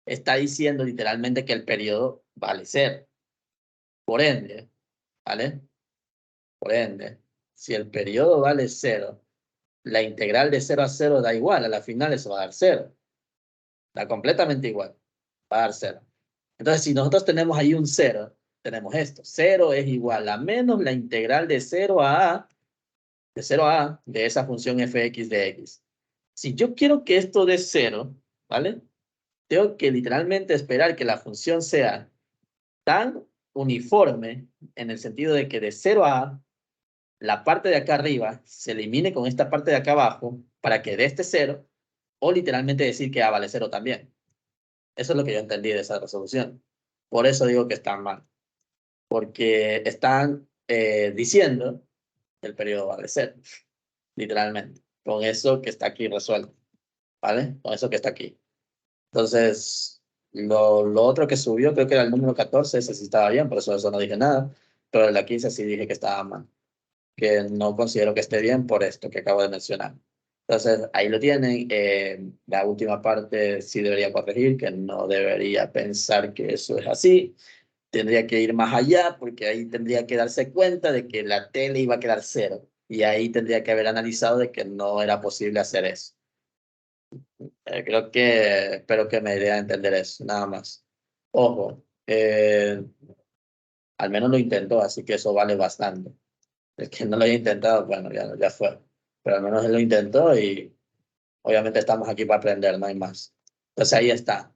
Está diciendo literalmente que el periodo vale 0. Por ende, ¿vale? Por ende, si el periodo vale 0, la integral de 0 a 0 da igual. A la final eso va a dar 0. Da completamente igual. Va a dar 0. Entonces, si nosotros tenemos ahí un 0, tenemos esto. 0 es igual a menos la integral de 0 a A, de 0 a A, de esa función fx de x. Si yo quiero que esto dé 0, ¿vale? Tengo que literalmente esperar que la función sea tan uniforme en el sentido de que de 0 a A, la parte de acá arriba se elimine con esta parte de acá abajo para que dé este 0, o literalmente decir que A vale 0 también. Eso es lo que yo entendí de esa resolución. Por eso digo que están mal. Porque están diciendo que el periodo vale 0, literalmente. Con eso que está aquí resuelto. ¿Vale? Con eso que está aquí. Entonces, lo otro que subió, creo que era el número 14, ese sí estaba bien, por eso no dije nada. Pero el 15 sí dije que estaba mal. Que no considero que esté bien por esto que acabo de mencionar. Entonces, ahí lo tienen. La última parte sí debería corregir, que no debería pensar que eso es así. Tendría que ir más allá, porque ahí tendría que darse cuenta de que la tele iba a quedar 0. Y ahí tendría que haber analizado de que no era posible hacer eso. Espero que me dé a entender eso, nada más. Ojo, al menos lo intentó, así que eso vale bastante. El que no lo haya intentado, bueno, ya fue. Pero al menos él lo intentó y obviamente estamos aquí para aprender, no hay más. Entonces ahí está.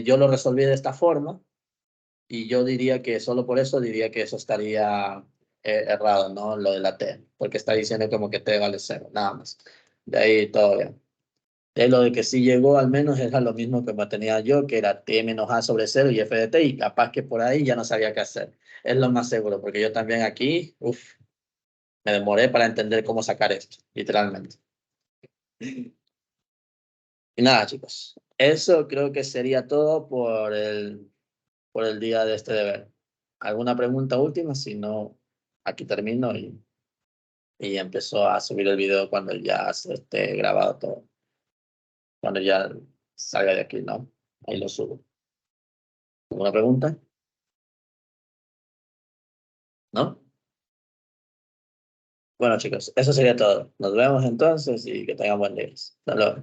Yo lo resolví de esta forma y yo diría que solo por eso diría que eso estaría errado, ¿no? Lo de la T, porque está diciendo como que T vale 0, nada más. De ahí todo bien. Lo de que sí llegó al menos era lo mismo que tenía yo, que era T menos A sobre 0 y F de T, y capaz que por ahí ya no sabía qué hacer. Es lo más seguro, porque yo también aquí, me demoré para entender cómo sacar esto, literalmente. Y nada, chicos, eso creo que sería todo por el día de este deber. ¿Alguna pregunta última? Si no, aquí termino y empezó a subir el video cuando ya se esté grabado todo. Cuando ya salga de aquí, ¿no? Ahí lo subo. ¿Alguna pregunta? ¿No? Bueno, chicos, eso sería todo. Nos vemos entonces y que tengan buen día. Hasta luego.